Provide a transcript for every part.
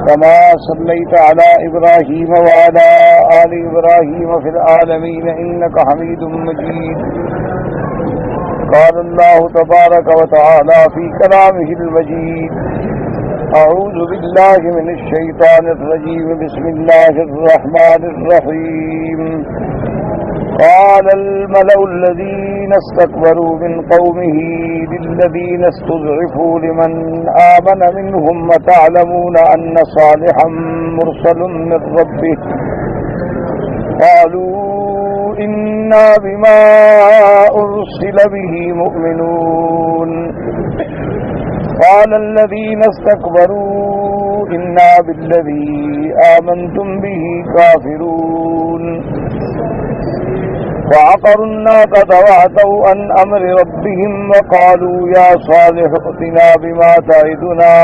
كما صليت على إبراهيم وعلى آل إبراهيم في العالمين إنك حميد مجيد. قال الله تبارك وتعالى في كلامه المجيد: أعوذ بالله من الشيطان الرجيم. بسم الله الرحمن الرحيم. قال الملأ الذين استكبروا من قومه للذين استضعفوا لمن آمن منهم وتعلمون أن صالحا مرسل من ربه قالوا إنا بما أرسل به مؤمنون. قال الذين استكبروا إنا بالذي آمنتم به كافرون. وعقروا الناقة وعتوا عن أمر ربهم وقالوا يا صالح ائتنا بما تعدنا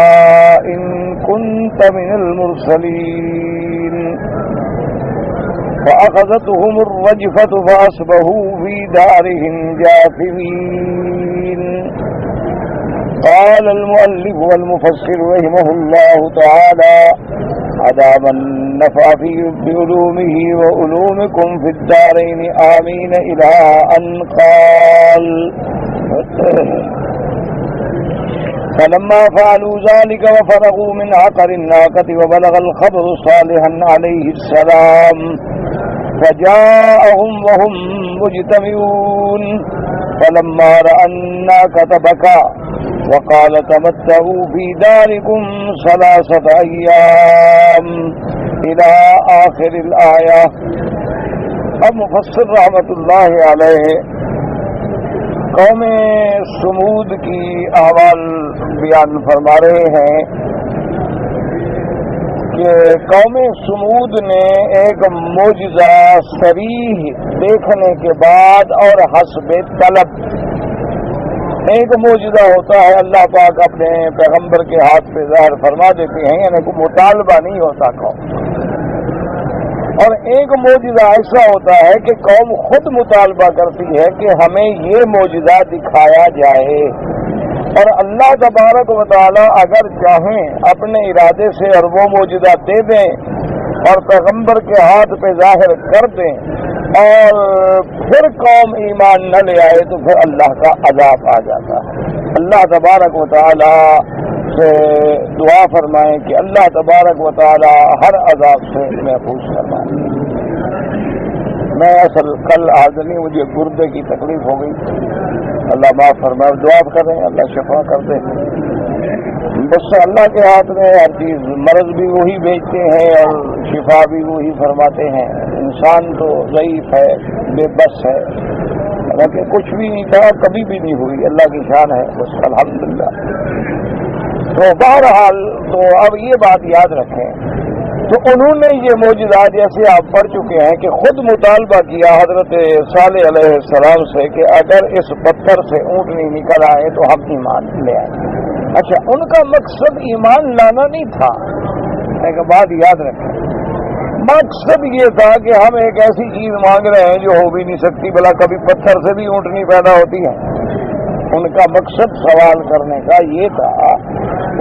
إن كنت من المرسلين. فأخذتهم الرجفة فأصبحوا في دارهم جاثمين. قال المؤلف والمفسر رحمه الله تعالى: عذاب النفع بعلومه وعلومكم في الدارين آمين، إلى أن قال: فلما فعلوا ذلك وفرغوا من عقر الناقة وبلغ الخبر صالحا عليه السلام فجاءهم وهم مجتمعون. فلما رأى الناقة بكى وقال تمتعوا في داركم 3 أيام إلى آخر الآية. اب مفسر رحمت اللہ علیہ قوم سمود کی احوال بیان فرما رہے ہیں کہ قوم سمود نے ایک معجزہ صریح دیکھنے کے بعد اور حسب طلب، ایک معجزہ ہوتا ہے اللہ پاک اپنے پیغمبر کے ہاتھ پہ ظاہر فرما دیتے ہیں، یعنی کوئی مطالبہ نہیں ہوتا قوم، اور ایک معجزہ ایسا ہوتا ہے کہ قوم خود مطالبہ کرتی ہے کہ ہمیں یہ معجزہ دکھایا جائے، اور اللہ تبارک و تعالی اگر چاہیں اپنے ارادے سے اور وہ معجزہ دے دیں اور پیغمبر کے ہاتھ پہ ظاہر کر دیں اور پھر قوم ایمان نہ لے آئے تو پھر اللہ کا عذاب آ جاتا ہے۔ اللہ تبارک و تعالی سے دعا فرمائیں کہ اللہ تبارک و تعالی ہر عذاب سے محفوظ فرمائیں۔ میں اصل کل حاضر نہیں، مجھے گردے کی تکلیف ہو گئی، اللہ معاف فرمائے، دعا کریں اللہ شفا کر دے۔ بس اللہ کے ہاتھ میں ہر چیز، مرض بھی وہی بھیجتے ہیں اور شفا بھی وہی فرماتے ہیں۔ انسان تو ضعیف ہے، بے بس ہے، حالانکہ کچھ بھی نہیں تھا، کبھی بھی نہیں ہوئی، اللہ کی شان ہے بس الحمدللہ۔ تو بہرحال تو اب یہ بات یاد رکھیں، تو انہوں نے یہ معجزہ جیسے آپ پڑھ چکے ہیں کہ خود مطالبہ کیا حضرت صالح علیہ السلام سے کہ اگر اس پتھر سے اونٹنی نکل آئے تو ہم ایمان لے آئیں۔ اچھا، ان کا مقصد ایمان لانا نہیں تھا، ایک بات یاد رکھیں، مقصد یہ تھا کہ ہم ایک ایسی چیز مانگ رہے ہیں جو ہو بھی نہیں سکتی، بھلا کبھی پتھر سے بھی اونٹنی پیدا ہوتی ہے۔ ان کا مقصد سوال کرنے کا یہ تھا،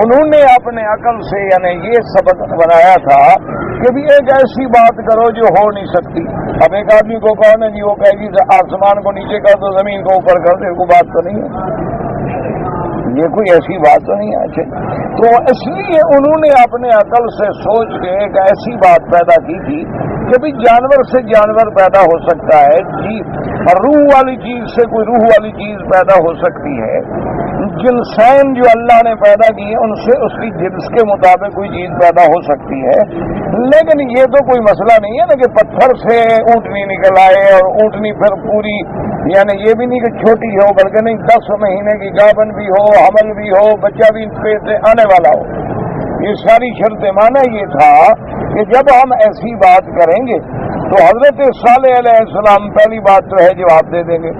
انہوں نے اپنے عقل سے یعنی یہ سبق بنایا تھا کہ بھی ایک ایسی بات کرو جو ہو نہیں سکتی۔ اب ایک آدمی کو کہو نا جی، وہ کہے گی آسمان کو نیچے کر دو زمین کو اوپر کر دو، کوئی بات تو نہیں ہے، یہ کوئی ایسی بات تو نہیں ہے۔ اچھا، تو اس لیے انہوں نے اپنے عقل سے سوچ کے ایک ایسی بات پیدا کی تھی کہ بھی جانور سے جانور پیدا ہو سکتا ہے، جی روح والی چیز سے کوئی روح والی چیز پیدا ہو سکتی ہے، جنسین جو اللہ نے پیدا کی ہے ان سے اس کی جنس کے مطابق کوئی چیز پیدا ہو سکتی ہے، لیکن یہ تو کوئی مسئلہ نہیں ہے نا کہ پتھر سے اونٹنی نکل آئے اور اونٹنی پھر پوری، یعنی یہ بھی نہیں کہ چھوٹی ہو بلکہ نہیں 10 مہینے کی گابن بھی ہو، حمل بھی ہو، بچہ بھی پیٹ سے آنے والا ہو۔ یہ ساری شرطیں مانا یہ تھا کہ جب ہم ایسی بات کریں گے تو حضرت صالح علیہ السلام پہلی بات تو ہے جواب دے دیں گے،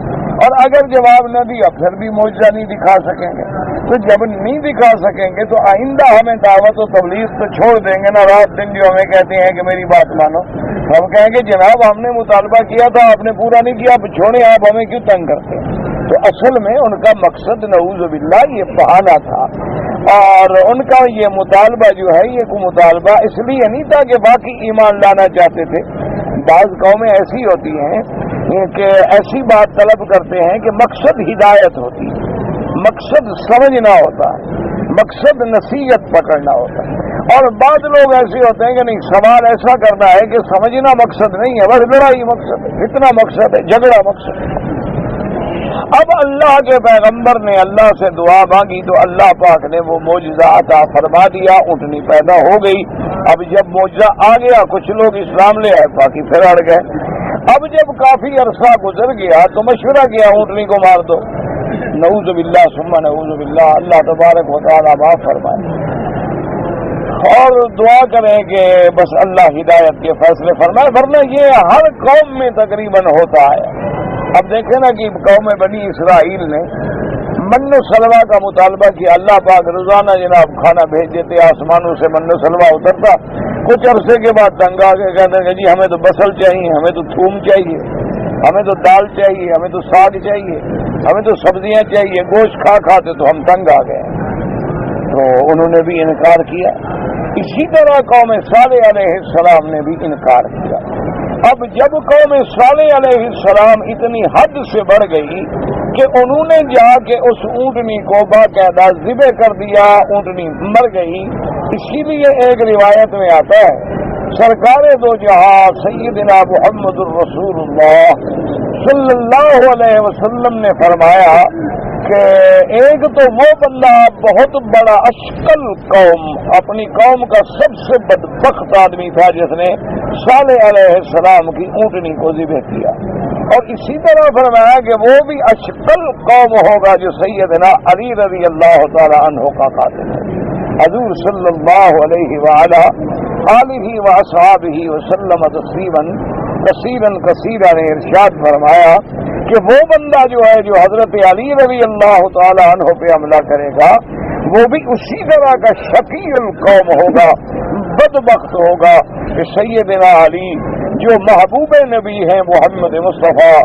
اور اگر جواب نہ دیا پھر بھی معجزہ نہیں دکھا سکیں گے۔ تو جب نہیں دکھا سکیں گے تو آئندہ ہمیں دعوت و تبلیغ تو چھوڑ دیں گے نا، رات دن جو ہمیں کہتے ہیں کہ میری بات مانو، ہم کہیں گے جناب ہم نے مطالبہ کیا تھا، آپ نے پورا نہیں کیا، اب چھوڑیں، آپ ہمیں کیوں تنگ کرتے ہیں؟ تو اصل میں ان کا مقصد نعوذ باللہ یہ بہانہ تھا، اور ان کا یہ مطالبہ جو ہے یہ کوئی مطالبہ اس لیے نہیں تھا کہ باقی ایمان لانا چاہتے تھے۔ بعض قومیں ایسی ہوتی ہیں کہ ایسی بات طلب کرتے ہیں کہ مقصد ہدایت ہوتی ہے، مقصد سمجھنا ہوتا ہے، مقصد نصیحت پکڑنا ہوتا ہے، اور بعض لوگ ایسے ہوتے ہیں کہ نہیں، سوال ایسا کرنا ہے کہ سمجھنا مقصد نہیں ہے، بس لڑائی مقصد ہے، اتنا مقصد ہے، جھگڑا مقصد ہے۔ اب اللہ کے پیغمبر نے اللہ سے دعا مانگی تو اللہ پاک نے وہ معجزہ عطا فرما دیا، اونٹنی پیدا ہو گئی۔ اب جب معجزہ آ گیا کچھ لوگ اسلام لے آئے، باقی پھر اڑ گئے۔ اب جب کافی عرصہ گزر گیا تو مشورہ کیا اونٹنی کو مار دو، نعوذ باللہ ثم نعوذ باللہ، اللہ تبارک و تعالیٰ معاف فرمائے اور دعا کریں کہ بس اللہ ہدایت کے فیصلے فرمائے، ورنہ یہ ہر قوم میں تقریباً ہوتا ہے۔ اب دیکھیں نا کہ قوم بنی اسرائیل نے من و سلوہ کا مطالبہ کیا، اللہ پاک روزانہ جناب کھانا بھیج دیتے، آسمانوں سے من و سلوہ اترتا، کچھ عرصے کے بعد تنگ آ کے کہتے ہیں کہ جی ہمیں تو بصل چاہیے، ہمیں تو تھوم چاہیے، ہمیں تو دال چاہیے، ہمیں تو ساگ چاہیے، ہمیں تو سبزیاں چاہیے، گوشت کھاتے تو ہم تنگ آ گئے، تو انہوں نے بھی انکار کیا۔ اسی طرح قوم صالح علیہ السلام نے بھی انکار کیا۔ اب جب قوم صالح علیہ السلام اتنی حد سے بڑھ گئی کہ انہوں نے جا کے اس اونٹنی کو باقاعدہ ذبح کر دیا، اونٹنی مر گئی۔ اسی لیے ایک روایت میں آتا ہے سرکار دو جہاں سیدنا محمد الرسول اللہ صلی اللہ علیہ وسلم نے فرمایا کہ ایک تو وہ بندہ بہت بڑا اشکل قوم، اپنی قوم کا سب سے بدبخت آدمی تھا جس نے صالح علیہ السلام کی اونٹنی کو ذبح کیا، اور اسی طرح فرمایا کہ وہ بھی اشکل قوم ہوگا جو سیدنا علی رضی اللہ تعالی عنہ کا قاتل ہے۔ حضور صلی اللہ علیہ وآلہ آلہ واصحابہ وسلم تسلیما کثیرا کثیرا نے ارشاد فرمایا کہ وہ بندہ جو ہے جو حضرت علی رضی اللہ تعالی عنہ پہ حملہ کرے گا وہ بھی اسی طرح کا شقی القوم ہوگا، بدبخت ہوگا کہ سیدنا علی جو محبوب نبی ہیں محمد مصطفیٰ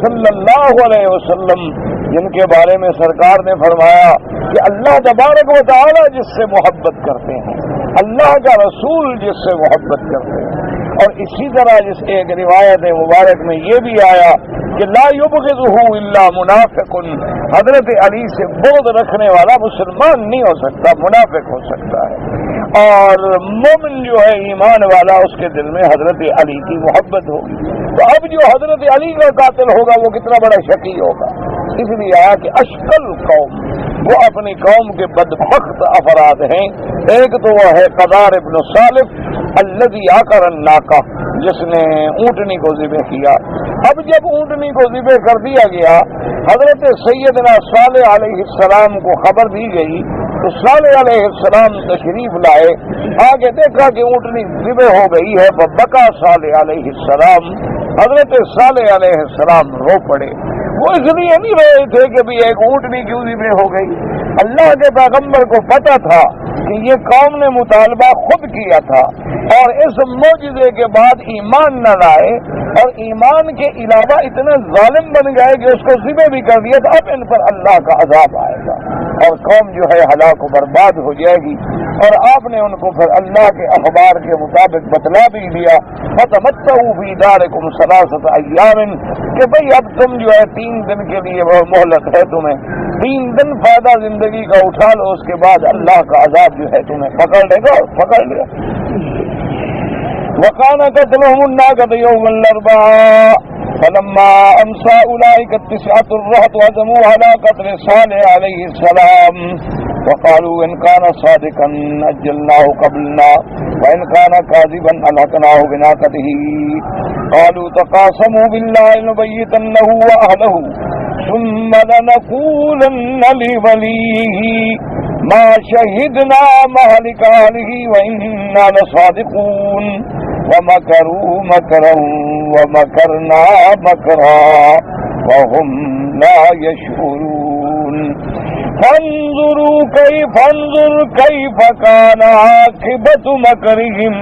صلی اللہ علیہ وسلم، جن کے بارے میں سرکار نے فرمایا کہ اللہ تبارک و تعالی جس سے محبت کرتے ہیں، اللہ کا رسول جس سے محبت کرتے ہیں، اور اسی طرح جس ایک روایت مبارک میں یہ بھی آیا کہ لا یبغضہ الا منافق، حضرت علی سے بغض رکھنے والا مسلمان نہیں ہو سکتا، منافق ہو سکتا ہے، اور مومن جو ہے ایمان والا اس کے دل میں حضرت علی کی محبت ہوگی۔ تو اب جو حضرت علی کا قاتل ہوگا وہ کتنا بڑا شقی ہوگا، اس لیے آیا کہ اشکل قوم وہ اپنی قوم کے بدبخت افراد ہیں۔ ایک تو وہ ہے قدار ابن صالف الذی عقر الناقہ، جس نے اونٹنی کو ذبح کیا۔ اب جب اونٹنی کو ذبح کر دیا گیا، حضرت سیدنا صالح علیہ السلام کو خبر دی گئی تو صالح علیہ السلام تشریف لائے، آگے دیکھا کہ اونٹنی ذبح ہو گئی ہے، بکا صالح علیہ السلام، حضرت صالح علیہ السلام رو پڑے۔ وہ اس لیے نہیں رہے تھے کہ بھی ایک اونٹنی کیوں ذبح ہو گئی، اللہ کے پیغمبر کو پتا تھا کہ یہ قوم نے مطالبہ خود کیا تھا، اور اس معجزے کے بعد ایمان نہ لائے اور ایمان کے علاوہ اتنے ظالم بن گئے کہ اس کو ذبح بھی کر دیا، تو اب ان پر اللہ کا عذاب آئے گا اور قوم جو ہے ہلاک و برباد ہو جائے گی۔ اور آپ نے ان کو پھر اللہ کے اخبار کے مطابق بتلا بھی دیا، فَتَمَتَّعُوا فِي دَارِكُمْ ثَلَاثَةَ أَيَّامٍ، کہ بھئی اب تم جو ہے 3 دن کے لیے وہ مہلت ہے، تمہیں 3 دن فائدہ زندگی کا اٹھا لو، اس کے بعد اللہ کا عذاب جو ہے تمہیں پکڑ لے گا، پکڑ لیا۔ وَكَانَ قَتْلُهُمُ النَّاقَةَ يَوْمَ الْأَرْبَعَاءِ فَلَمَّا أَمْسَى أُولَٰئِكَ التِّسْعَةُ الرَّهْطُ عَزَمُوا عَلَىٰ قَتْلِ صَالِحٍ عَلَيْهِ السَّلَامِ وقالوا إن كان صادقا أجلناه قبلنا وإن كان كاذبا ألحقناه بناقته قالوا تقاسموا بالله لنبيتنه وأهله ثم لنقولن لوليه ما شهدنا مهلك أهله وإنا لصادقون ومكروا مكرا ومكرنا مكرا وهم لا يشعرون فانظر كيف كان عاقبة مكرهم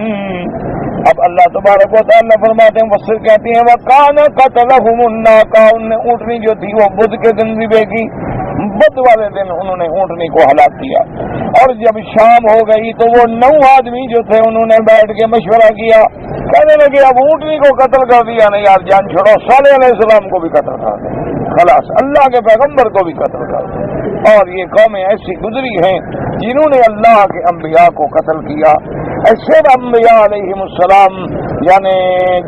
اب اللہ تبارک و تعالیٰ فرماتے ہیں، مفسر کہتے ہیں وَكَانَ قَتْلَهُمُ النَّاقَةُ، ان نے اونٹنی جو تھی وہ بدھ کے دن ذبح کی، بدھ والے دن انہوں نے اونٹنی کو ہلاک کیا، اور جب شام ہو گئی تو وہ 9 آدمی جو تھے انہوں نے بیٹھ کے مشورہ کیا، کہنے لگے اب اونٹنی کو قتل کر دیا نہیں یار، جان چھوڑو، صالح علیہ السلام کو بھی قتل کر دیں، خلاص اللہ کے پیغمبر کو بھی قتل کر دیں۔ اور یہ قومیں ایسی گزری ہیں جنہوں نے اللہ کے انبیاء کو قتل کیا، ایسے انبیاء علیہم السلام یعنی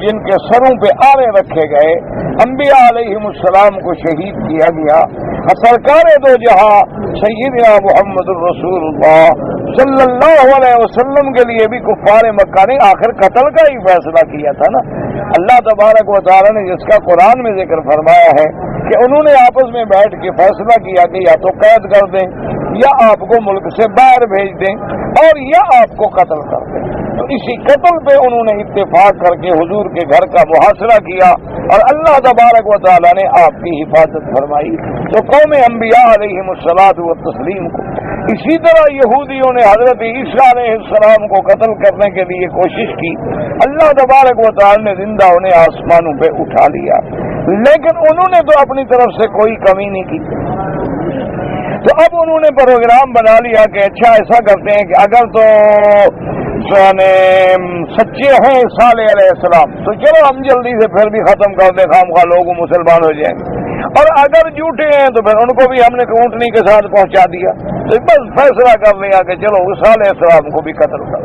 جن کے سروں پہ آرے رکھے گئے، انبیاء علیہم السلام کو شہید کیا گیا۔ سرکار دو جہاں سیدنا محمد الرسول اللہ صلی اللہ علیہ وسلم کے لیے بھی کفار مکہ نے آخر قتل کا ہی فیصلہ کیا تھا نا۔ اللہ تبارک و تعالی نے جس کا قرآن میں ذکر فرمایا ہے کہ انہوں نے آپس میں بیٹھ کے فیصلہ کیا کہ یا تو قید کر دیں یا آپ کو ملک سے باہر بھیج دیں اور یا آپ کو قتل کر دیں، تو اسی قتل پہ انہوں نے اتفاق کر کے حضور کے گھر کا محاصرہ کیا اور اللہ تبارک و تعالی نے آپ کی حفاظت فرمائی۔ تو قوم انبیاء علیہم الصلاۃ والتسلیم کو اسی طرح یہودیوں نے حضرت عیسیٰ علیہ السلام کو قتل کرنے کے لیے کوشش کی، اللہ تبارک و تعالی نے زندہ انہیں آسمانوں پہ اٹھا لیا، لیکن انہوں نے تو اپنی طرف سے کوئی کمی نہیں کی۔ تو اب انہوں نے پروگرام بنا لیا کہ اچھا ایسا کرتے ہیں کہ اگر تو سچے ہیں صالح علیہ السلام تو چلو ہم جلدی سے پھر بھی ختم کر دیں، خواہ لوگ مسلمان ہو جائیں گے، اور اگر جھوٹے ہیں تو پھر ان کو بھی ہم نے اونٹنی کے ساتھ پہنچا دیا، تو بس فیصلہ کر لیا کہ چلو صالح السلام کو بھی قتل کر۔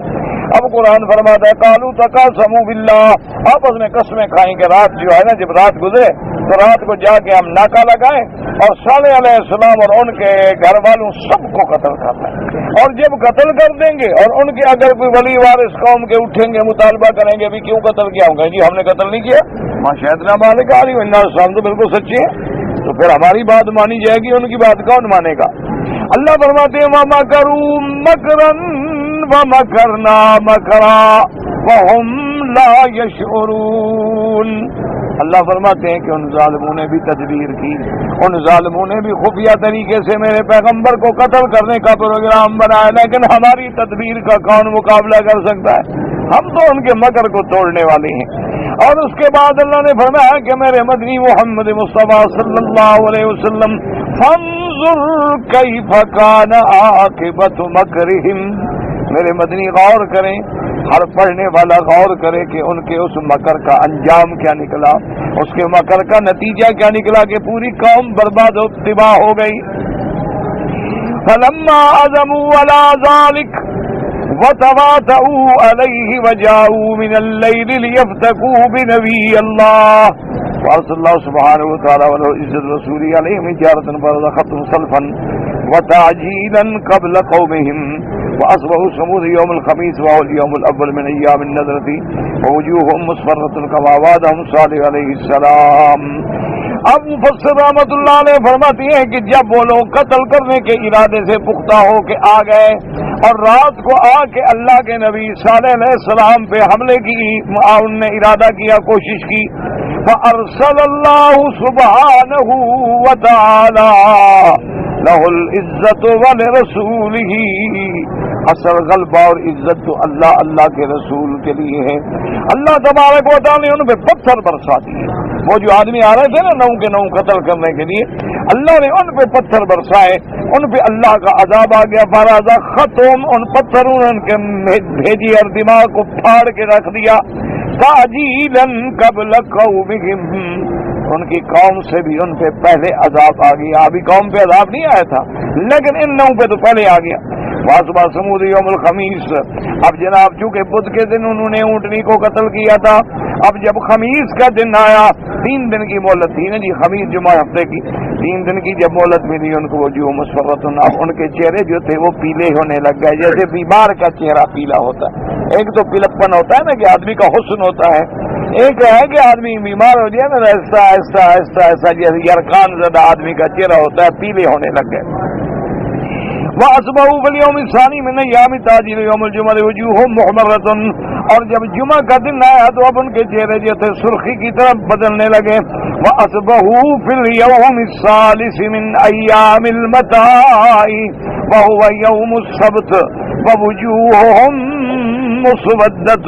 اب قرآن فرماتا ہے قالوا تقاسموا باللہ، آپس میں قسمیں کھائیں کہ رات جو ہے نا جب رات گزرے تو رات کو جا کے ہم ناکہ لگائیں اور صالح علیہ السلام اور ان کے گھر والوں سب کو قتل کر دیں، اور جب قتل کر دیں گے اور ان کے اگر کوئی ولی وارث قوم کے اٹھیں گے مطالبہ کریں گے بھی کیوں قتل کیا، ہوں گے جی ہم نے قتل نہیں کیا، ماں شہدنا مالک علی السلام تو بالکل سچے ہیں، تو پھر ہماری بات مانی جائے گی، ان کی بات کون مانے گا۔ اللہ فرماتے ہیں وَمَكَرُوا مَكْرًا وَمَكَرْنَا مَكْرًا وَهُمْ لَا يَشْعُرُونَ۔ اللہ فرماتے ہیں کہ ان ظالموں نے بھی تدبیر کی، ان ظالموں نے بھی خفیہ طریقے سے میرے پیغمبر کو قتل کرنے کا پروگرام بنایا، لیکن ہماری تدبیر کا کون مقابلہ کر سکتا ہے، ہم تو ان کے مکر کو توڑنے والے ہیں۔ اور اس کے بعد اللہ نے فرمایا کہ میرے مدنی محمد مصطفیٰ صلی اللہ علیہ وسلم فانظر کیف کان عاقبۃ مکرہم، میرے مدنی غور کریں، ہر پڑھنے والا غور کرے کہ ان کے اس مکر کا انجام کیا نکلا، اس کے مکر کا نتیجہ کیا نکلا کہ پوری قوم برباد و تباہ ہو گئی۔ فلما عزموا على ذلك وتواطؤوا عليه وجاءوا من الليل ليفتكوا بنبي الله وارسل الله سبحانه وتعالى وله عزت رسوله عليهم حجارة برزخة صلفا وتعجيلا قبل قومهم وأصبحوا ثمود يوم الخميس وهو اليوم الأول من أيام النذرة ووجوههم مصفرة كما وعدهم صالح عليه السلام۔ اب مفسر رحمۃ اللہ علیہ فرماتی ہیں کہ جب وہ لوگ قتل کرنے کے ارادے سے پختہ ہو کے آ گئے اور رات کو آ کے اللہ کے نبی صالح علیہ السلام پہ حملے کی ان نے ارادہ کیا، کوشش کی، فأرسل اللہ سبحانہ وتعالی لہ العزت ولرسولہ، اصل غلبہ اور عزت تو اللہ کے رسول کے لیے ہے۔ اللہ تبارک و تعالی نے ان پہ پتھر برسا دیے، وہ جو آدمی آ رہے تھے نا 9 کے 9 قتل کرنے کے لیے، اللہ نے ان پہ پتھر برسائے، ان پہ اللہ کا عذاب آ گیا، فرازہ ختم، ان پتھروں نے ان کے بھیجی اور دماغ کو پھاڑ کے رکھ دیا، تعجیلاً قبل قومہم، ان کی قوم سے بھی ان پہ پہلے عذاب آ گیا، ابھی قوم پہ عذاب نہیں آیا تھا لیکن ان 9 پہ تو پہلے آ گیا۔ واسبہ سمود یوم الخمیس، اب جناب چونکہ بدھ کے دن انہوں نے اونٹنی کو قتل کیا تھا، اب جب خمیس کا دن آیا، 3 دن کی مہلت تھی نا جی، خمیس جمعہ ہفتے کی 3 دن کی جب مہلت ملی ان کو، وہ جو مسفرتن، اب ان کے چہرے جو تھے وہ پیلے ہونے لگ گئے، جیسے بیمار کا چہرہ پیلا ہوتا ہے۔ ایک تو پیلپن ہوتا ہے نا کہ آدمی کا حسن ہوتا ہے، ایک ہے کہ آدمی بیمار ہو جائے نا ایسا ایسا ایسا ایسا جیسے یرقان زدہ آدمی کا چہرہ ہوتا ہے، پیلے ہونے لگ گئے۔ وَأَصْبَحُوا فِي الْيَوْمِ الثَّانِي مِنْ أَيَّامِ التَّعْجِيلِ يَوْمَ الْجُمْعَةِ وُجُوهُهُمْ مُحْمَرَّةٌ، اور جب جمعہ کا دن آیا تو اب ان کے چہرے جو تھے سرخی کی طرف بدلنے لگے۔ وَأَصْبَحُوا فِي الْيَوْمِ الثَّالِثِ مِنْ أَيَّامِ الْمَتَاعِ وَهُوَ يَوْمُ السَّبْتِ وَوُجُوهُهُمْ مُسْوَدَّةٌ،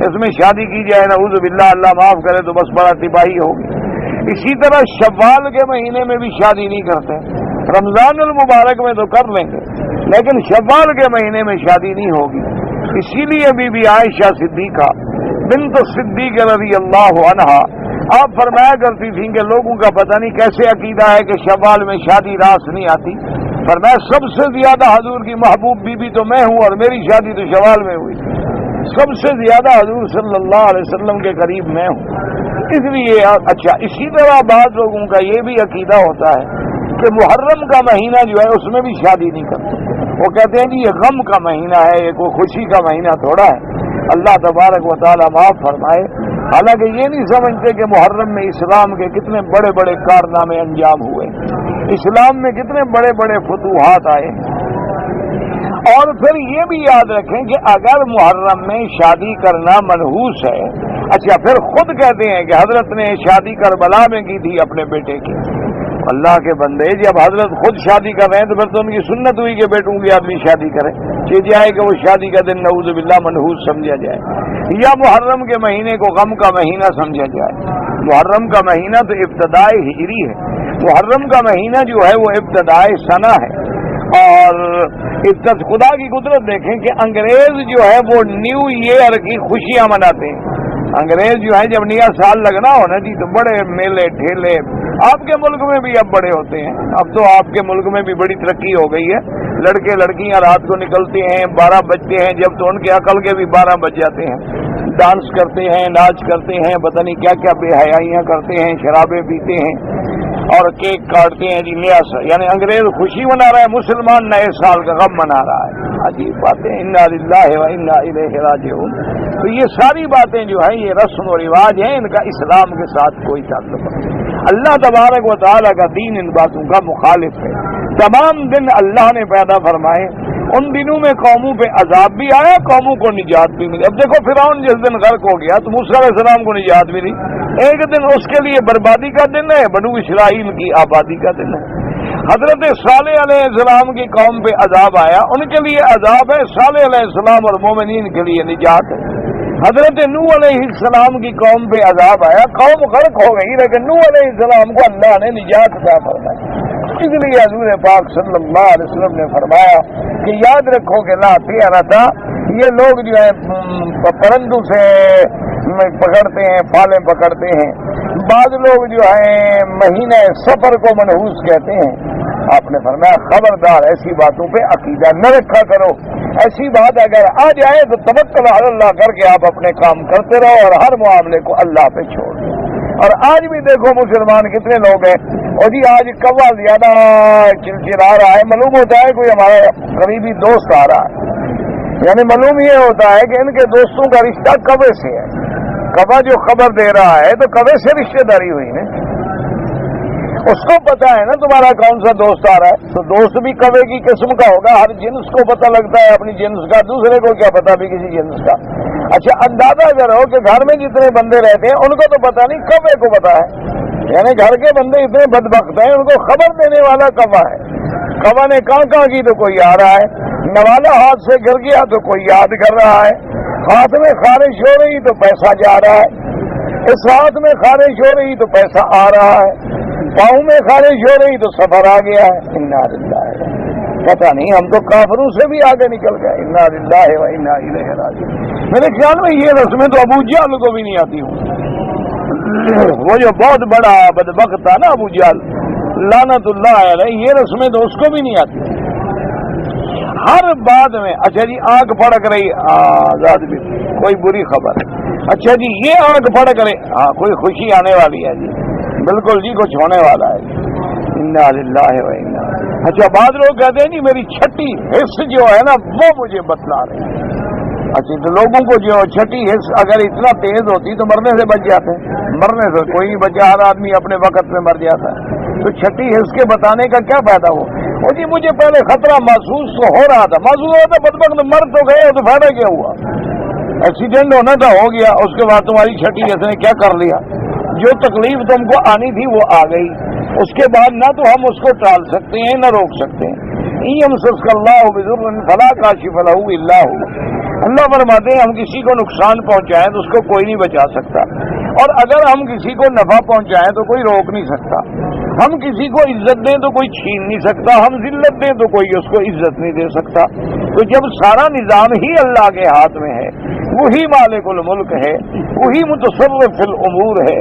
اس میں شادی کی جائے نعوذ باللہ اللہ معاف کرے تو بس بڑا تباہی ہوگی. اسی طرح شوال کے مہینے میں بھی شادی نہیں کرتے. رمضان المبارک میں تو کر لیں گے لیکن شوال کے مہینے میں شادی نہیں ہوگی. اسی لیے بی بی عائشہ صدیقہ بنت صدیق رضی اللہ عنہا آپ فرمایا کرتی تھیں کہ لوگوں کا پتہ نہیں کیسے عقیدہ ہے کہ شوال میں شادی راس نہیں آتی. فرمایا سب سے زیادہ حضور کی محبوب بیوی تو میں ہوں اور میری شادی تو شوال میں ہوئی. سب سے زیادہ حضور صلی اللہ علیہ وسلم کے قریب میں ہوں. اس لیے اچھا اسی طرح بعض لوگوں کا یہ بھی عقیدہ ہوتا ہے کہ محرم کا مہینہ جو ہے اس میں بھی شادی نہیں کرتے. وہ کہتے ہیں کہ یہ غم کا مہینہ ہے, یہ کوئی خوشی کا مہینہ تھوڑا ہے. اللہ تبارک و تعالی معاف فرمائے. حالانکہ یہ نہیں سمجھتے کہ محرم میں اسلام کے کتنے بڑے بڑے کارنامے انجام ہوئے, اسلام میں کتنے بڑے بڑے فتوحات آئے. اور پھر یہ بھی یاد رکھیں کہ اگر محرم میں شادی کرنا منحوس ہے, اچھا پھر خود کہتے ہیں کہ حضرت نے شادی کربلا میں کی تھی اپنے بیٹے کی. اللہ کے بندے, جب حضرت خود شادی کر رہے ہیں تو پھر تو ان کی سنت ہوئی کہ بیٹوں کی آدمی شادی کرے. چیز جائے کہ وہ شادی کا دن نعوذ باللہ منحوس سمجھا جائے یا محرم کے مہینے کو غم کا مہینہ سمجھا جائے. محرم کا مہینہ تو ابتدائے ہجری ہے. محرم کا مہینہ جو ہے وہ ابتدائے سنہ ہے. اور خدا کی قدرت دیکھیں کہ انگریز جو ہے وہ نیو ایئر کی خوشیاں مناتے ہیں. انگریز جو ہے جب نیا سال لگنا ہو نا جی تو بڑے میلے ٹھیلے, آپ کے ملک میں بھی اب بڑے ہوتے ہیں. اب تو آپ کے ملک میں بھی بڑی ترقی ہو گئی ہے. لڑکے لڑکیاں رات کو نکلتے ہیں, 12 بجتے ہیں جب تو ان کے عقل کے بھی 12 بج جاتے ہیں. ڈانس کرتے ہیں, ناچ کرتے ہیں, پتہ نہیں کیا کیا بے حیائیاں کرتے ہیں, شرابیں پیتے ہیں اور کیک کاٹتے ہیں. جی نیا یعنی انگریز خوشی منا رہا ہے, مسلمان نئے سال کا غم منا رہا ہے. عجیب باتیں. انا للہ و انا الیہ راجعون. تو یہ ساری باتیں جو ہیں یہ رسم و رواج ہیں, ان کا اسلام کے ساتھ کوئی تعلق نہیں. اللہ تبارک و تعالیٰ کا دین ان باتوں کا مخالف ہے. تمام دن اللہ نے پیدا فرمائے, ان دنوں میں قوموں پہ عذاب بھی آیا, قوموں کو نجات بھی ملی. اب دیکھو فرعون جس دن غرق ہو گیا تو موسیٰ علیہ السلام کو نجات ملی. ایک دن اس کے لیے بربادی کا دن ہے, بنو اسرائیل کی آبادی کا دن ہے. حضرت صالح علیہ السلام کی قوم پہ عذاب آیا, ان کے لیے عذاب ہے, صالح علیہ السلام اور مومنین کے لیے نجات ہے. حضرت نوح علیہ السلام کی قوم پہ عذاب آیا, قوم غرق ہو گئی لیکن نوح علیہ السلام کو اللہ نے نجات عطا فرمائی. اس لیے حضور پاک صلی اللہ علیہ وسلم نے فرمایا کہ یاد رکھو کہ لا تھا یہ لوگ جو ہے پرندوں سے پکڑتے ہیں, پھالیں پکڑتے ہیں. بعض لوگ جو ہیں مہینہ سفر کو منحوس کہتے ہیں. آپ نے فرمایا خبردار ایسی باتوں پہ عقیدہ نہ رکھا کرو. ایسی بات اگر آ جائے تو توکل علی اللہ کر کے آپ اپنے کام کرتے رہو اور ہر معاملے کو اللہ پہ چھوڑ دو. اور آج بھی دیکھو مسلمان کتنے لوگ ہیں, اور جی آج کوا زیادہ چلچلا رہا ہے, معلوم ہوتا ہے کوئی ہمارا قریبی دوست آ رہا ہے, یعنی معلوم یہ ہوتا ہے کہ ان کے دوستوں کا رشتہ کوے سے ہے. کوا جو خبر دے رہا ہے تو کوے سے رشتہ داری ہوئی نا, اس کو پتا ہے نا تمہارا کون سا دوست آ رہا ہے. تو دوست بھی کوے کی قسم کا ہوگا, ہر جنس کو پتہ لگتا ہے اپنی جنس کا, دوسرے کو کیا پتا بھی کسی جنس کا. اچھا اندازہ کرو کہ گھر میں جتنے بندے رہتے ہیں ان کو تو پتا نہیں, کوے کو پتا ہے. یعنی گھر کے بندے اتنے بدبخت ہیں ان کو خبر دینے والا کوا ہے. کوا نے کہاں کی تو کوئی آ رہا ہے, نوالا ہاتھ سے گر گیا تو کوئی یاد کر رہا ہے, ہاتھ میں خارش ہو رہی تو پیسہ جا رہا ہے, اس ہاتھ میں خارش ہو رہی تو پیسہ آ رہا ہے, پاؤں میں خارش ہو رہی تو سفر آ گیا ہے. انا للہ, پتہ نہیں ہم تو کافروں سے بھی آگے نکل گئے. انا للہ و انا الیہ راجعون. میرے خیال میں یہ رسمیں تو ابو جہل کو بھی نہیں آتی ہوں. وہ جو بہت بڑا بدبخت تھا نا ابو جہل لعنت اللہ علیہ, یہ رسمیں تو اس کو بھی نہیں آتی. ہر بات میں اچھا جی آنکھ پھڑک رہی, آزاد بھی کوئی بری خبر. اچھا جی یہ آنکھ پھڑک رہی, ہاں کوئی خوشی آنے والی ہے جی, بالکل جی کچھ ہونے والا ہے. انا للہ و انا. اچھا بعض لوگ کہتے ہیں جی میری چھٹی حص جو ہے نا وہ مجھے بتلا رہے ہیں. اچھا تو لوگوں کو جو چھٹی حص اگر اتنا تیز ہوتی تو مرنے سے بچ جاتے ہیں. مرنے سے کوئی نہیں بچا, ہر آدمی اپنے وقت میں مر جاتا ہے. تو چھٹی حص کے بتانے کا کیا فائدہ ہو. وہ جی مجھے پہلے خطرہ محسوس تو ہو رہا تھا, محسوس ہو رہا تھا, بدبخت مر تو گئے تو فائدہ کیا ہوا. ایکسیڈنٹ ہونا تھا, ہو گیا, اس کے بعد تمہاری چھٹی حص نے کیا کر لیا. جو تکلیف تم کو آنی تھی وہ آ گئی, اس کے بعد نہ تو ہم اس کو ٹال سکتے ہیں نہ روک سکتے ہیں. يمسسك الله بضر فلا كاشف له الا هو. اللہ فرماتے ہیں ہم کسی کو نقصان پہنچائیں تو اس کو کوئی نہیں بچا سکتا، اور اگر ہم کسی کو نفع پہنچائیں تو کوئی روک نہیں سکتا، ہم کسی کو عزت دیں تو کوئی چھین نہیں سکتا، ہم ذلت دیں تو کوئی اس کو عزت نہیں دے سکتا۔ تو جب سارا نظام ہی اللہ کے ہاتھ میں ہے، وہی مالک الملک ہے، وہی متصرف فی الامور ہے،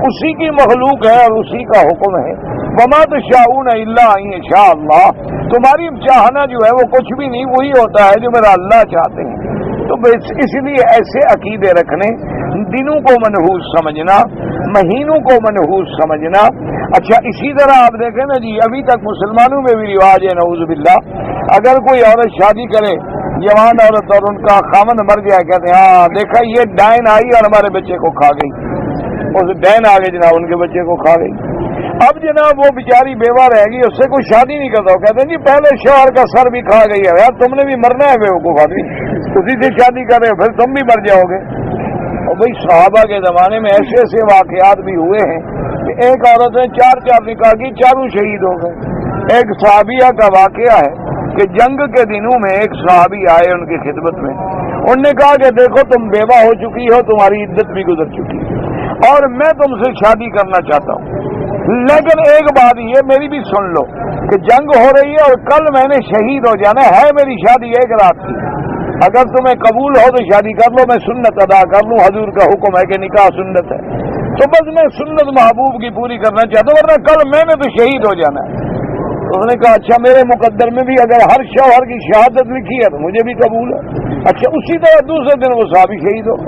اسی کی مخلوق ہے اور اسی کا حکم ہے، وما تشاءون الا ان یشاء اللہ، تمہاری چاہنا جو ہے وہ کچھ بھی نہیں، وہی ہوتا ہے جو میرا اللہ چاہتے ہیں۔ تو اس لیے ایسے عقیدے رکھنے، دنوں کو منحوس سمجھنا، مہینوں کو منحوس سمجھنا۔ اچھا اسی طرح آپ دیکھیں نا جی، ابھی تک مسلمانوں میں بھی رواج ہے نعوذ باللہ، اگر کوئی عورت شادی کرے، جوان عورت، اور ان کا خامن مر گیا، کہتے ہیں ہاں دیکھا یہ ڈائن آئی اور ہمارے بچے کو کھا گئی، اس ڈائن آ گئی جناب، ان کے بچے کو کھا گئی۔ اب جناب وہ بیچاری بیوہ رہے گی، اس سے کوئی شادی نہیں کرتا، وہ کہتے ہیں جی پہلے شوہر کا سر بھی کھا گئی ہے، یار تم نے بھی مرنا ہے بیوقوف آدمی، اسی سے شادی کر رہے ہو، پھر تم بھی مر جاؤ گے۔ اور بھائی صحابہ کے زمانے میں ایسے ایسے واقعات بھی ہوئے ہیں کہ ایک عورت نے چار نکاح کی، چاروں شہید ہو گئے۔ ایک صحابیہ کا واقعہ ہے کہ جنگ کے دنوں میں ایک صحابی آئے ان کی خدمت میں، انہوں نے کہا کہ دیکھو تم بیوہ ہو چکی ہو، تمہاری عدت بھی گزر چکی ہے اور میں تم سے شادی کرنا چاہتا ہوں، لیکن ایک بات یہ میری بھی سن لو کہ جنگ ہو رہی ہے اور کل میں نے شہید ہو جانا ہے، میری شادی ایک رات کی، اگر تمہیں قبول ہو تو شادی کر لو، میں سنت ادا کر لوں، حضور کا حکم ہے کہ نکاح سنت ہے، تو بس میں سنت محبوب کی پوری کرنا چاہتا ہوں، ورنہ کل میں نے تو شہید ہو جانا ہے۔ اس نے کہا اچھا میرے مقدر میں بھی اگر ہر شوہر کی شہادت لکھی ہے تو مجھے بھی قبول ہے۔ اچھا اسی طرح دوسرے دن وہ صحابی شہید ہو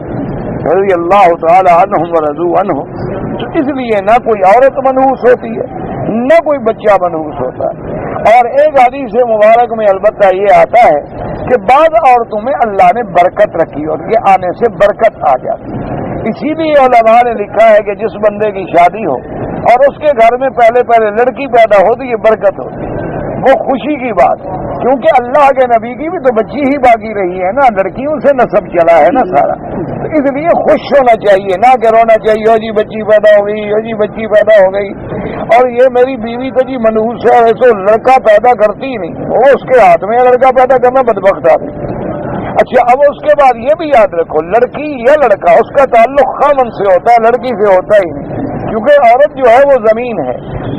رضی اللہ تعالی عنہم ورضوا عنہ۔ تو اس لیے نہ کوئی عورت منحوس ہوتی ہے، نہ کوئی بچہ منحوس ہوتا ہے۔ اور ایک حدیث مبارک میں البتہ یہ آتا ہے کہ بعض عورتوں میں اللہ نے برکت رکھی اور یہ آنے سے برکت آ جاتی ہے۔ اسی لیے علماء نے لکھا ہے کہ جس بندے کی شادی ہو اور اس کے گھر میں پہلے لڑکی پیدا ہو تو یہ برکت ہوتی ہے، وہ خوشی کی بات ہے، کیونکہ اللہ کے نبی کی بھی تو بچی ہی باقی رہی ہے نا، لڑکیوں سے نسب چلا ہے نا سارا، تو اس لیے خوش ہونا چاہیے، نہ کہ رونا چاہیے ہو جی بچی پیدا ہو گئی، ہو جی بچی پیدا ہو گئی، اور یہ میری بیوی تو جی منحوس ہے، ایسے لڑکا پیدا کرتی ہی نہیں، وہ اس کے ہاتھ میں لڑکا پیدا کرنا بدبخت آدمی۔ اچھا اب اس کے بعد یہ بھی یاد رکھو، لڑکی یا لڑکا اس کا تعلق خاوند سے ہوتا ہے، لڑکی سے ہوتا ہی نہیں، کیونکہ عورت جو ہے وہ زمین ہے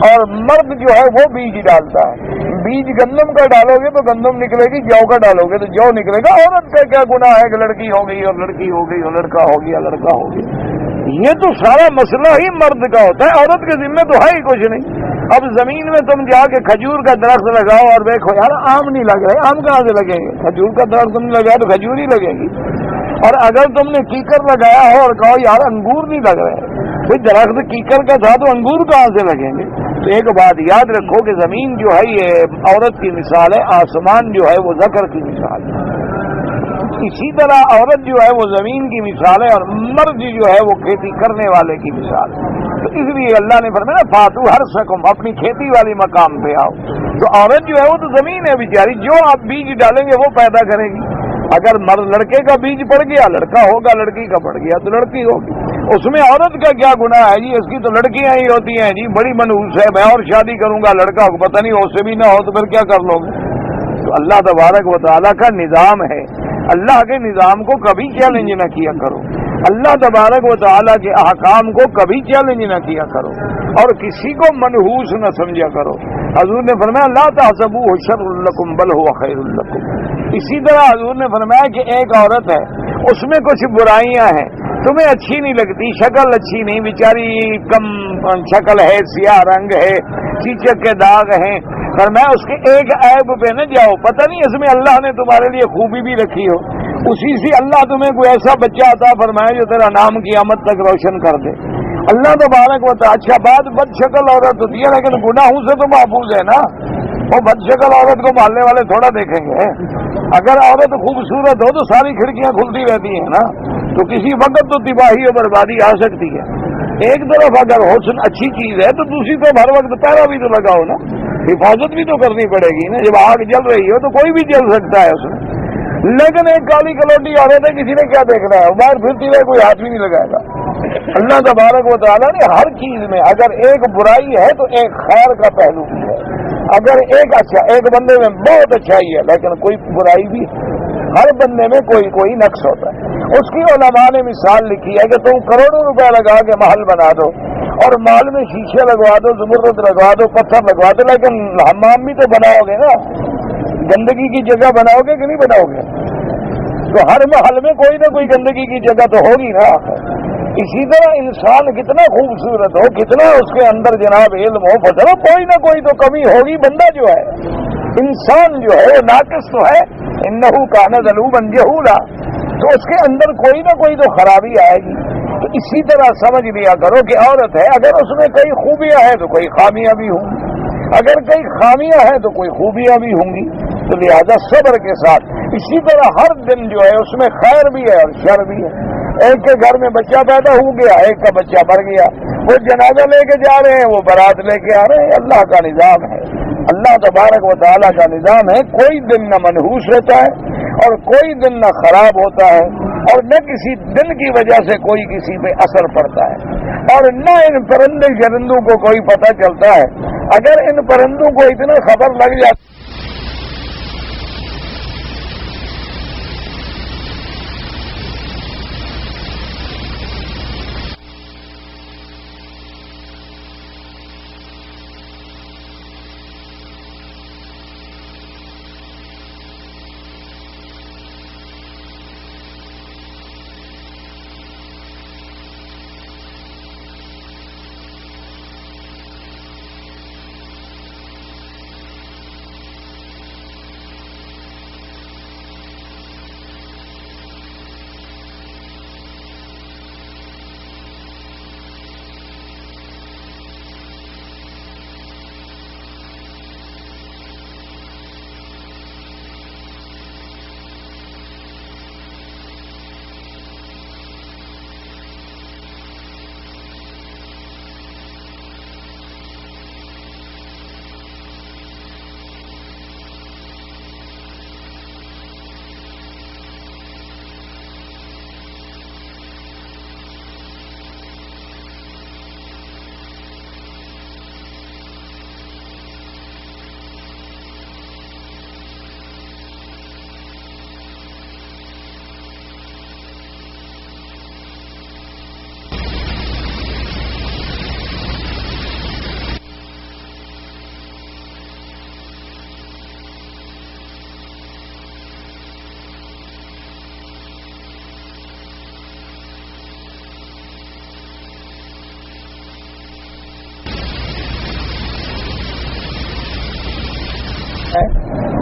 اور مرد جو ہے وہ بیج ڈالتا ہے۔ بیج گندم کا ڈالو گے تو گندم نکلے گی، جو کا ڈالو گے تو جو نکلے گا۔ عورت کا کیا گناہ ہے کہ لڑکی ہو گئی اور لڑکی ہو گئی اور لڑکا ہو گیا لڑکا ہو گیا، یہ تو سارا مسئلہ ہی مرد کا ہوتا ہے، عورت کے ذمہ تو ہے ہی کچھ نہیں۔ اب زمین میں تم جا کے کھجور کا درخت لگاؤ اور دیکھو یار آم نہیں لگ رہے، آم کہاں سے لگیں گے؟ کھجور کا درخت تم نے لگایا تو کھجور ہی لگے گی، اور اگر تم نے کیکر لگایا ہو اور کہو یار انگور نہیں لگ رہے، پھر درخت کیکر کا تھا تو انگور کہاں سے لگیں گے؟ تو ایک بات یاد رکھو کہ زمین جو ہے یہ عورت کی مثال ہے، آسمان جو ہے وہ ذکر کی مثال ہے، اسی طرح عورت جو ہے وہ زمین کی مثال ہے اور مرد جو ہے وہ کھیتی کرنے والے کی مثال ہے۔ تو اس لیے اللہ نے فرمایا فاتو ہر سکم، اپنی کھیتی والی مقام پہ آؤ۔ تو عورت جو ہے وہ تو زمین ہے بیچاری، جو آپ بیج ڈالیں گے وہ پیدا کرے گی۔ اگر مرد لڑکے کا بیج پڑ گیا لڑکا ہوگا، لڑکی کا پڑ گیا تو لڑکی ہوگی، اس میں عورت کا کیا گناہ ہے جی؟ اس کی تو لڑکیاں ہی ہوتی ہیں جی، بڑی منحوس ہے، میں اور شادی کروں گا، لڑکا کو پتہ نہیں ہو سے بھی نہ ہو تو پھر کیا کر لو گے؟ تو اللہ تبارک و تعالیٰ کا نظام ہے، اللہ کے نظام کو کبھی چیلنج نہ کیا کرو، اللہ تبارک و تعالیٰ کے احکام کو کبھی چیلنج نہ کیا کرو اور کسی کو منحوس نہ سمجھا کرو۔ حضور نے فرمایا لا تحسبوه شر لکم بل هو خیر لکم۔ اسی طرح حضور نے فرمایا کہ ایک عورت ہے، اس میں کچھ برائیاں ہیں، تمہیں اچھی نہیں لگتی، شکل اچھی نہیں، بیچاری کم شکل ہے، سیاہ رنگ ہے، چیچک کے داغ ہیں، فرمایا اس کے ایک عیب پہ نہ جاؤ، پتہ نہیں اس میں اللہ نے تمہارے لیے خوبی بھی رکھی ہو، اسی سے اللہ تمہیں کوئی ایسا بچہ عطا فرمائے جو تیرا نام قیامت تک روشن کر دے۔ اللہ تبارک و تعالیٰ اچھا بات بد شکل عورت ہوتی ہے لیکن گناہوں سے تو محفوظ ہے نا، وہ بد شکل عورت کو مالنے والے تھوڑا دیکھیں گے، اگر عورت خوبصورت ہو تو ساری کھڑکیاں کھلتی رہتی ہیں نا، تو کسی وقت تو تباہی اور بربادی آ سکتی ہے۔ ایک طرف اگر حسن اچھی چیز ہے تو دوسری طرف ہر وقت پہرا بھی تو لگاؤ نا، حفاظت بھی تو کرنی پڑے گی نا، جب آگ جل رہی ہو تو کوئی بھی جل سکتا ہے اس میں۔ لیکن ایک کالی کلوٹی عورت ہے، کسی نے کیا دیکھنا ہے، باہر پھرتی رہے کوئی ہاتھ بھی نہیں لگائے گا۔ اللہ تبارک و تعالیٰ نے ہر چیز میں اگر ایک برائی ہے تو ایک خیر کا پہلو بھی ہے، اگر ایک بندے میں بہت اچھائی ہے لیکن کوئی برائی بھی ہے ہر بندے میں کوئی نقص ہوتا ہے. اس کی علماء نے مثال لکھی ہے کہ تم کروڑوں روپے لگا کے محل بنا دو اور مال میں شیشے لگوا دو, زمرد لگوا دو, پتھر لگوا دو, لیکن حمام بھی تو بناؤ گے نا, گندگی کی جگہ بناؤ گے کہ نہیں بناؤ گے؟ تو ہر محل میں کوئی نہ کوئی گندگی کی جگہ تو ہوگی نا. اسی طرح انسان کتنا خوبصورت ہو, کتنا اس کے اندر جناب علم ہو, فضل, کوئی نہ کوئی تو کمی ہوگی. بندہ جو ہے, انسان جو ہے, وہ ناقص تو ہے. انہ کان ظلوما جہولا, تو اس کے اندر کوئی نہ کوئی تو خرابی آئے گی. تو اسی طرح سمجھ لیا کرو کہ عورت ہے, اگر اس میں کئی خوبیاں ہیں تو کوئی خامیاں بھی ہوں گی, اگر کئی خامیاں ہیں تو کوئی خوبیاں بھی ہوں گی. تو لہذا صبر کے ساتھ. اسی طرح ہر دن جو ہے اس میں خیر بھی ہے اور شر بھی ہے. ایک کے گھر میں بچہ پیدا ہو گیا, ایک کا بچہ مر گیا, وہ جنازہ لے کے جا رہے ہیں, وہ بارات لے کے آ رہے ہیں. اللہ کا نظام ہے, اللہ تبارک و تعالیٰ کا نظام ہے. کوئی دن نہ منحوس ہوتا ہے اور کوئی دن نہ خراب ہوتا ہے, اور نہ کسی دن کی وجہ سے کوئی کسی پہ اثر پڑتا ہے, اور نہ ان پرندے چرندوں کو کوئی پتہ چلتا ہے. اگر ان پرندوں کو اتنا خبر لگ جاتی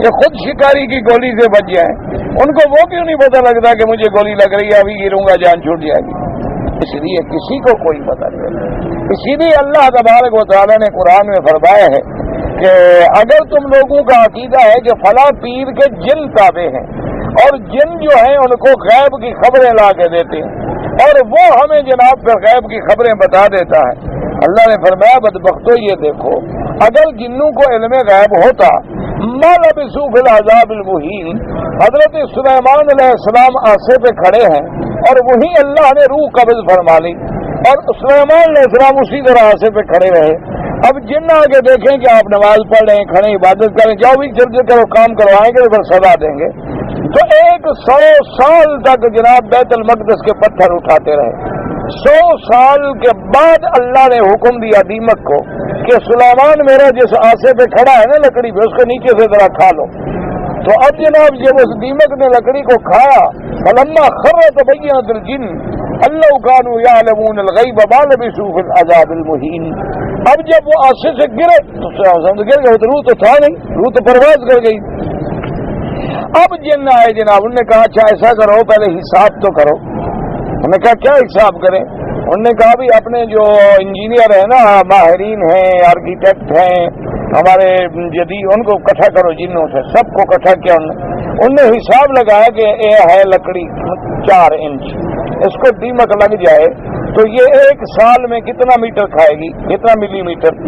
یہ خود شکاری کی گولی سے بچ جائیں, ان کو وہ کیوں نہیں پتہ لگتا کہ مجھے گولی لگ رہی ہے, ابھی گروں گا جان چھوٹ جائے گی. اس لیے کسی کو کوئی پتہ نہیں. اسی لیے اللہ تبارک و تعالیٰ نے قرآن میں فرمایا ہے کہ اگر تم لوگوں کا عقیدہ ہے کہ فلاں پیر کے جن تابع ہیں, اور جن جو ہیں ان کو غیب کی خبریں لا کے دیتے ہیں, اور وہ ہمیں جناب پھر غیب کی خبریں بتا دیتا ہے. اللہ نے فرمایا بدبختو, یہ دیکھو, اگر جنوں کو علم غیب ہوتا ما لبثوا فی العذاب المہین. حضرت سلیمان علیہ السلام آسے پہ کھڑے ہیں اور وہی اللہ نے روح قبض فرما لی, اور سلیمان علیہ السلام اسی طرح آسے پہ کھڑے رہے. اب جن آگے دیکھیں کہ آپ نماز پڑھ رہے ہیں, کھڑے عبادت کریں, جاؤ بھی جلدی کرو, کام کروائیں گے تو پھر سزا دیں گے. تو 100 سال تک جناب بیت المقدس کے پتھر اٹھاتے رہے. 100 سال کے بعد اللہ نے حکم دیا دیمک کو کہ سلیمان میرا جس آسے پہ کھڑا ہے نا لکڑی پہ, اس کو نیچے سے ذرا کھا لو. تو اب جناب جب اس دیمک نے لکڑی کو کھایا, فلما خر تبینت الجن اللہ کانوا یعلمون الغیب ما لبثوا فی العذاب المہین. اب جب وہ آسے سے گرے تو گر گئے, تو روح تو تھا نہیں, روح تو پرواز کر گئی. اب جن آئے جناب, انہوں نے کہا اچھا ایسا کرو, پہلے حساب تو کرو. انہوں نے کہا کیا حساب کریں؟ انہوں نے کہا بھی اپنے جو انجینئر ہیں نا, ماہرین ہیں, آرکیٹیکٹ ہیں ہمارے جدید, ان کو اکٹھا کرو جنوں سے. سب کو اکٹھا کیا انہوں نے حساب لگایا کہ یہ ہے لکڑی 4 انچ, اس کو دیمک لگ جائے تو یہ 1 سال میں کتنا میٹر کھائے گی, کتنا ملی میٹر.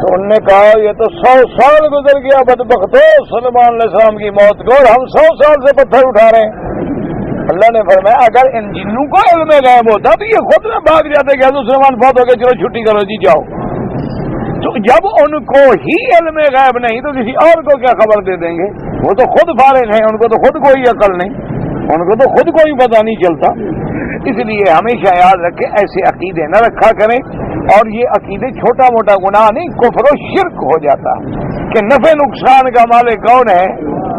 تو انہوں نے کہا یہ تو 100 سال گزر گیا بدبختو سلیمان علیہ السلام کی موت کو, اور ہم 100 سال سے پتھر اٹھا رہے ہیں. اللہ نے فرمایا اگر ان جنوں کو علم غیب ہوتا تو یہ خود میں بھاگ جاتے کہ حضرت سلیمان فوت ہو گئے, چلو چھٹی کرو جی جاؤ. تو جب ان کو ہی علم غیب نہیں تو کسی اور کو کیا خبر دے دیں گے؟ وہ تو خود فارغ ہیں, ان کو تو خود کوئی عقل نہیں. ان کو تو خود کوئی پتہ نہیں چلتا. اس لیے ہمیشہ یاد رکھیں ایسے عقیدے نہ رکھا کریں. اور یہ عقیدے چھوٹا موٹا گناہ نہیں، کفر و شرک ہو جاتا ہے کہ نفع نقصان کا مالک کون ہے؟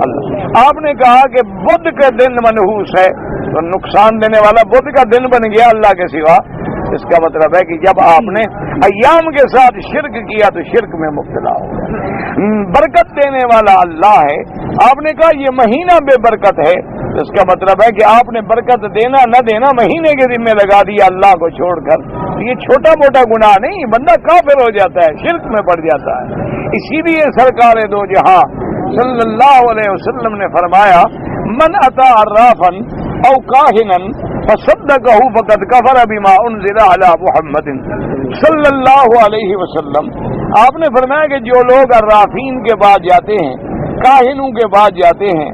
اللہ. آپ نے کہا کہ بدھ کا دن منحوس ہے تو نقصان دینے والا بدھ کا دن بن گیا اللہ کے سوا. اس کا مطلب ہے کہ جب آپ نے ایام کے ساتھ شرک کیا تو شرک میں مبتلا ہو. برکت دینے والا اللہ ہے، آپ نے کہا یہ مہینہ بے برکت ہے، اس کا مطلب ہے کہ آپ نے برکت دینا نہ دینا مہینے کے ذمہ لگا دیا اللہ کو چھوڑ کر. یہ چھوٹا موٹا گناہ نہیں، بندہ کافر ہو جاتا ہے، شرک میں پڑ جاتا ہے. اسی لیے سرکار دو جہاں صلی اللہ علیہ وسلم نے فرمایا من اتا عرافا او کاہنا فصدقہ فقد کفر بما انزل علی محمد صلی اللہ علیہ وسلم. آپ نے فرمایا کہ جو لوگ عرافین کے بعد جاتے ہیں، کاہنوں کے بعد جاتے ہیں،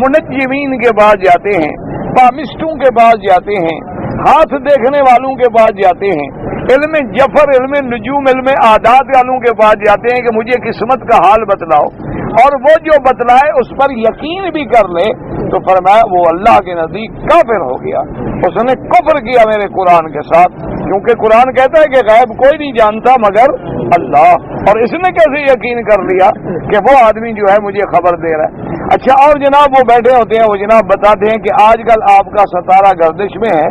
منجمین کے بعد جاتے ہیں، پامسٹوں کے بعد جاتے ہیں، ہاتھ دیکھنے والوں کے بعد جاتے ہیں، علم جفر، علم نجوم، علم عادات والوں کے بعد جاتے ہیں کہ مجھے قسمت کا حال بتلاؤ، اور وہ جو بتلائے اس پر یقین بھی کر لے، تو فرمایا وہ اللہ کے نزدیک کافر ہو گیا. اس نے کفر کیا میرے قرآن کے ساتھ، کیونکہ قرآن کہتا ہے کہ غیب کوئی نہیں جانتا مگر اللہ. اور اس نے کیسے یقین کر لیا کہ وہ آدمی جو ہے مجھے خبر دے رہا ہے. اچھا، اور جناب وہ بیٹھے ہوتے ہیں، وہ جناب بتاتے ہیں کہ آج کل آپ کا ستارہ گردش میں ہے،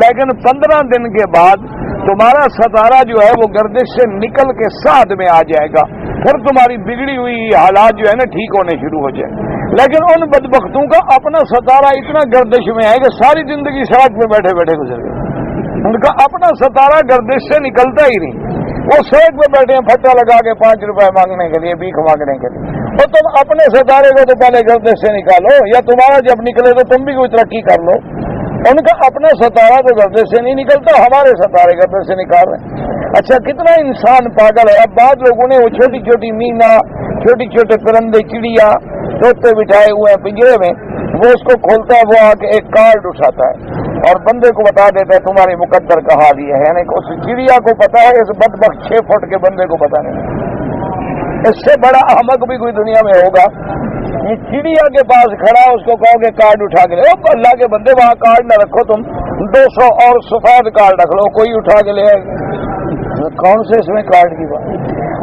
لیکن 15 دن کے بعد تمہارا ستارہ جو ہے وہ گردش سے نکل کے ساتھ میں آ جائے گا، پھر تمہاری بگڑی ہوئی حالات جو ہے نا ٹھیک ہونے شروع ہو جائے. لیکن ان بدبختوں کا اپنا ستارہ اتنا گردش میں ہے کہ ساری زندگی سڑک پہ بیٹھے بیٹھے گزر گئے. ان کا اپنا ستارہ گردش سے نکلتا ہی نہیں، وہ سڑک پہ بیٹھے ہیں پھٹا لگا کے 5 روپے مانگنے کے لیے، بھیک مانگنے کے لیے. تو تم اپنے ستارے کو تو پہلے گردش سے نکالو، یا تمہارا جب نکلے تو تم بھی کوئی ترقی کر لو. ان کا اپنا ستارہ تو گردش سے نہیں نکلتا، ہمارے ستارے گردش سے نکال رہے ہیں. اچھا، کتنا انسان پاگل ہے. اب بعض لوگوں نے وہ چھوٹی چھوٹی مینا، چھوٹی چھوٹے پرندے، چڑیا، طوطے بٹھائے ہوئے ہیں پنجرے میں، وہ اس کو کھولتا ہے، وہ آ کے ایک کارڈ اٹھاتا ہے اور بندے کو بتا دیتا ہے تمہاری مقدر کا حال یہ ہے. یعنی کہ اس چڑیا کو پتا ہے، اس بدبخت 6 فٹ کے بندے کو پتا نہیں. اس سے بڑا احمق بھی کوئی دنیا میں ہوگا. یہ چڑیا کے پاس کھڑا، اس کو کہو کہ کارڈ اٹھا کے لے. اللہ کے بندے وہاں کارڈ نہ رکھو، تم 200 اور سفید کارڈ رکھ لو، کوئی اٹھا کے لے آئے. کون سے اس میں کارڈ کی بات.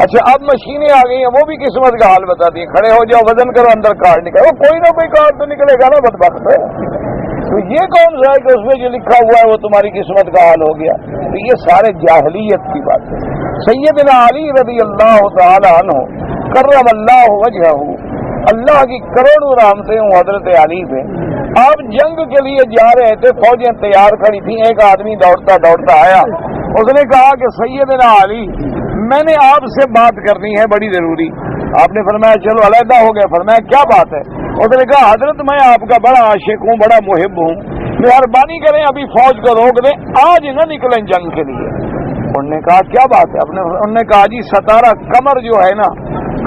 اچھا، اب مشینیں آ گئی ہیں، وہ بھی قسمت کا حال بتاتی ہیں. کھڑے ہو جاؤ، وزن کرو، اندر کارڈ نکلو. کوئی نہ کوئی کارڈ تو نکلے گا نا بدبخت. تو یہ کون سا ہے کہ اس میں جو لکھا ہوا ہے وہ تمہاری قسمت کا حال ہو گیا؟ تو یہ سارے جاہلیت کی بات ہے. سیدنا علی رضی اللہ تعالی عنہ کرم اللہ وجہہ، اللہ کی کروڑوں رحمتیں ہوں حضرت علی پہ. آپ جنگ کے لیے جا رہے تھے، فوجیں تیار کھڑی تھیں. ایک آدمی دوڑتا دوڑتا آیا، اس نے کہا کہ سیدنا علی، میں نے آپ سے بات کرنی ہے بڑی ضروری. آپ نے فرمایا چلو علیحدہ ہو گئے. فرمایا کیا بات ہے؟ اس نے کہا حضرت میں آپ کا بڑا عاشق ہوں، بڑا محب ہوں، مہربانی کریں ابھی فوج کو روک دیں، آج نہ نکلیں جنگ کے لیے. انہوں نے کہا کیا بات ہے؟ انہوں نے کہا جی ستارہ قمر جو ہے نا،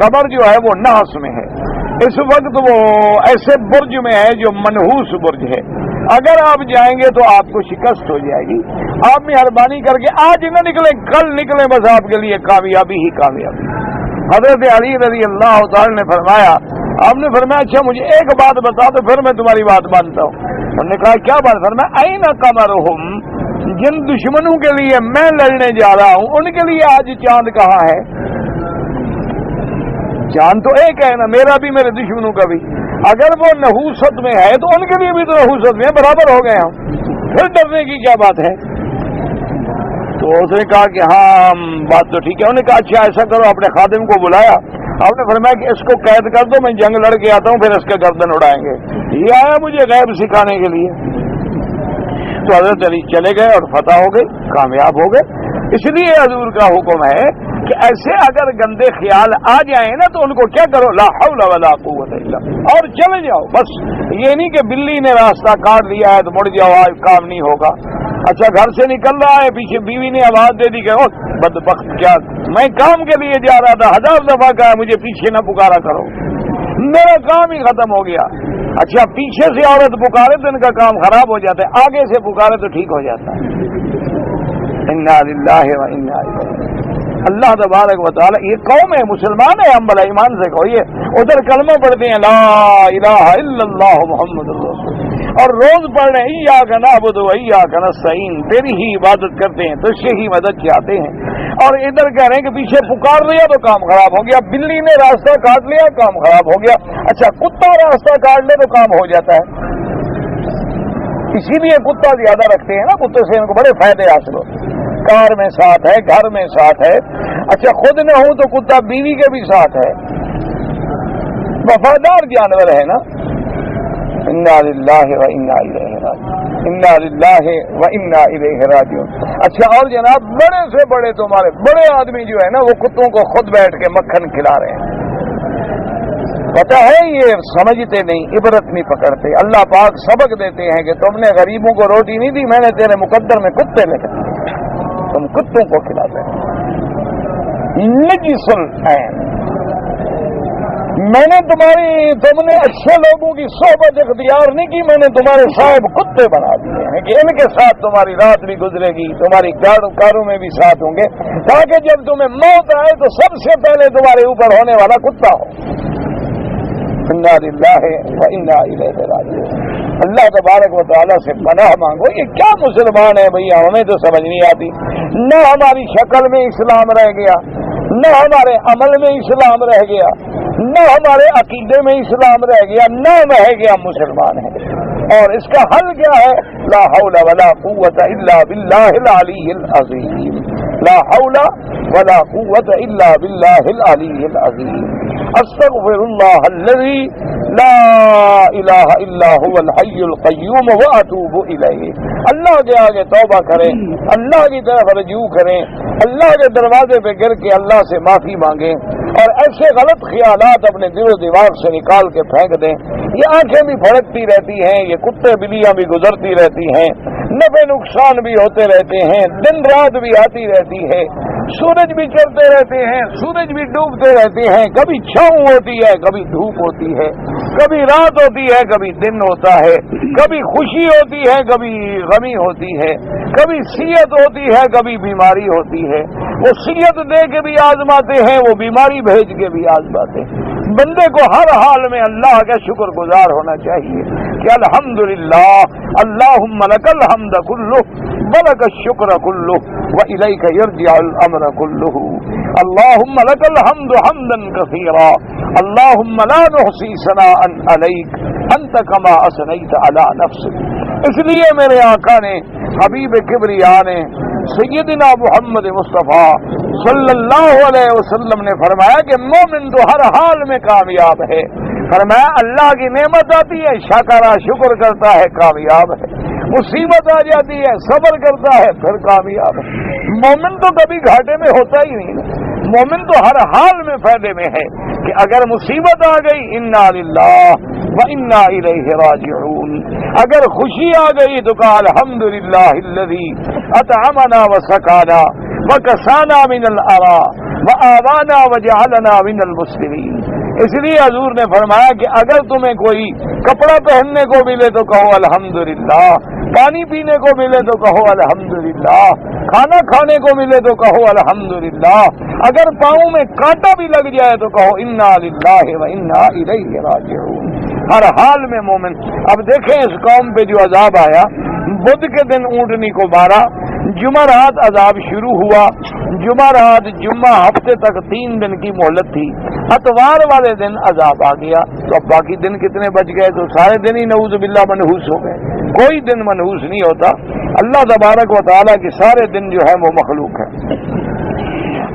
قمر جو ہے وہ نحس میں ہے، اس وقت وہ ایسے برج میں ہے جو منحوس برج ہے. اگر آپ جائیں گے تو آپ کو شکست ہو جائے گی. آپ مہربانی کر کے آج نہ نکلیں، کل نکلیں، بس آپ کے لیے کامیابی ہی کامیابی. حضرت علی رضی اللہ تعالی نے فرمایا، آپ نے فرمایا اچھا مجھے ایک بات بتا دو پھر میں تمہاری بات مانتا ہوں. انہوں نے کہا کیا بات؟ فرمایا این قمرہم، جن دشمنوں کے لیے میں لڑنے جا رہا ہوں ان کے لیے آج چاند کہاں ہے؟ چاند تو ایک ہے نا، میرا بھی میرے دشمنوں کا بھی. اگر وہ نحوست میں ہے تو ان کے لیے بھی تو نحوست میں برابر ہو گئے ہم، پھر ڈرنے کی کیا بات ہے؟ تو اس نے کہا کہ ہاں بات تو ٹھیک ہے. انہوں نے کہا اچھا ایسا کرو، اپنے خادم کو بلایا. آپ نے فرمایا کہ اس کو قید کر دو، میں جنگ لڑ کے آتا ہوں، پھر اس کا گردن اڑائیں گے. یہ آیا مجھے غیب سکھانے کے لیے. تو حضرت علی چلے گئے اور فتح ہو گئی، کامیاب ہو گئے. اس لیے حضور کا حکم ہے کہ ایسے اگر گندے خیال آ جائیں نا تو ان کو کیا کرو، لا حول ولا قوت الا باللہ، اور چلے جاؤ. بس یہ نہیں کہ بلی نے راستہ کاٹ دیا ہے تو مڑ جاؤ، آج کام نہیں ہوگا. اچھا گھر سے نکل رہا ہے، پیچھے بیوی نے آواز دے دی کہ بدبخت کیا، میں کام کے لیے جا رہا تھا، 1000 دفعہ کہا مجھے پیچھے نہ پکارا کرو، میرا کام ہی ختم ہو گیا. اچھا پیچھے سے عورت پکارے تو ان کا کام خراب ہو جاتا ہے، آگے سے پکارے تو ٹھیک ہو جاتا ہے. انا للہ و انا الیہ. اللہ تبارک و تعالی، یہ قوم ہے، مسلمان ہے، ہم بھلا ایمان سے کہو. یہ ادھر کلمہ پڑھتے ہیں لا الہ الا اللہ محمد رسول اللہ، اور روز پڑھ رہے ہیں ایاک نعبد و ایاک نستعین، تیری ہی عبادت کرتے ہیں، تجھ سے ہی مدد چاہتے ہیں، اور ادھر کہہ رہے ہیں کہ پیچھے پکار لیا تو کام خراب ہو گیا، بلی نے راستہ کاٹ لیا کام خراب ہو گیا، اچھا کتا راستہ کاٹ لے تو کام ہو جاتا ہے، اسی لیے کتا زیادہ رکھتے ہیں نا، کتے سے ان کو بڑے فائدے حاصل ہوتے، کار میں ساتھ ہے، گھر میں ساتھ ہے، اچھا خود نہ ہوں تو کتا بیوی کے بھی ساتھ ہے، وفادار جانور ہے نا۔ انا للہ و انا الیہ راجعون، انا للہ و انا الیہ راجعون۔ اچھا اور جناب بڑے سے بڑے تمہارے بڑے آدمی جو ہے نا وہ کتوں کو خود بیٹھ کے مکھن کھلا رہے ہیں، پتہ ہے یہ سمجھتے نہیں، عبرت نہیں پکڑتے۔ اللہ پاک سبق دیتے ہیں کہ تم نے غریبوں کو روٹی نہیں دی، میں نے تیرے مقدر میں کتے لکھ دیے، تم کتوں کو کھلاتے ہیں۔ نجس العین، میں نے تم نے اچھے لوگوں کی صحبت اختیار نہیں کی، میں نے تمہارے صاحب کتے بنا دیے ہیں کہ ان کے ساتھ تمہاری رات بھی گزرے گی، تمہاری کاروں میں بھی ساتھ ہوں گے، تاکہ جب تمہیں موت آئے تو سب سے پہلے تمہارے اوپر ہونے والا کتا ہو۔ انا للہ و انا الیہ راجعون۔ اللہ تبارک و تعالیٰ سے پناہ مانگو، یہ کیا مسلمان ہے بھیا، ہمیں تو سمجھ نہیں آتی، نہ ہماری شکل میں اسلام رہ گیا، نہ ہمارے عمل میں اسلام رہ گیا، نہ ہمارے عقیدے میں اسلام رہ گیا، نہ رہ گیا مسلمان ہے۔ اور اس کا حل کیا ہے؟ لا حول ولا قوت الا باللہ العلی العظیم، لا حول ولا قوت الا باللہ العلی العظیم۔ استغفر اللہ الذی لا الہ الا هو الحی القیوم واتوب الیہ۔ اللہ کے آگے توبہ کریں، اللہ کی طرف رجوع کریں، اللہ کے دروازے پہ گر کے اللہ سے معافی مانگیں، اور ایسے غلط خیالات اپنے دل و دماغ سے نکال کے پھینک دیں۔ یہ آنکھیں بھی پھڑکتی رہتی ہیں، یہ کتے بلیاں بھی گزرتی رہتی ہیں، نفع نقصان بھی ہوتے رہتے ہیں، دن رات بھی آتی رہتی ہے، سورج بھی چڑھتے رہتے ہیں، سورج بھی ڈوبتے رہتے ہیں، کبھی چھاؤں ہوتی ہے، کبھی دھوپ ہوتی ہے، کبھی رات ہوتی ہے، کبھی دن ہوتا ہے، کبھی خوشی ہوتی ہے، کبھی غمی ہوتی ہے، کبھی صحت ہوتی ہے، کبھی بیماری ہوتی ہے۔ وہ صحت دے کے بھی آزماتے ہیں، وہ بیماری بھیج کے بھی آزماتے ہیں۔ بندے کو ہر حال میں اللہ کا شکر گزار ہونا چاہیے کہ الحمدللہ اللہم لک الحمد کلہ ولک الشکر کلہ وإلیک یرجع الامر کلہ اللہم لک الحمد حمدا کثیرا اللہم لا نحصی ثناء علیک انت کما اثنیت علی نفسک۔ اس لیے میرے آقا نے، حبیب کبریا نے، سیدنا محمد مصطفیٰ صلی اللہ علیہ وسلم نے فرمایا کہ مومن تو ہر حال میں کامیاب ہے۔ فرمایا اللہ کی نعمت آتی ہے، شکر کرتا ہے، کامیاب ہے، مصیبت آ جاتی ہے، صبر کرتا ہے، پھر کامیاب ہے۔ مومن تو کبھی گھاٹے میں ہوتا ہی نہیں، مومن تو ہر حال میں فائدے میں ہے کہ اگر مصیبت آ گئی انا للہ و انا الیہ راجعون، اگر خوشی آ گئی تو کہا الحمدللہ الذی اطعمنا وسقانا وکسانا من العراء وآوانا وجعلنا من المسلمین۔ اس لیے حضور نے فرمایا کہ اگر تمہیں کوئی کپڑا پہننے کو ملے تو کہو الحمدللہ، پانی پینے کو ملے تو کہو الحمدللہ، کھانا کھانے کو ملے تو کہو الحمدللہ، اگر پاؤں میں کانٹا بھی لگ جائے تو کہو انا للہ و انا الیہ راجعون۔ ہر حال میں مومن۔ اب دیکھیں اس قوم پہ جو عذاب آیا، بدھ کے دن اونٹنی کو مارا، جمعرات عذاب شروع ہوا، جمعرات جمعہ ہفتے تک 3 دن کی مہلت تھی، اتوار والے دن عذاب آ گیا، تو اب باقی دن کتنے بچ گئے؟ تو سارے دن ہی نعوذ باللہ منحوس ہو گئے، کوئی دن منحوس نہیں ہوتا۔ اللہ تبارک و تعالیٰ کے سارے دن جو ہے وہ مخلوق ہے۔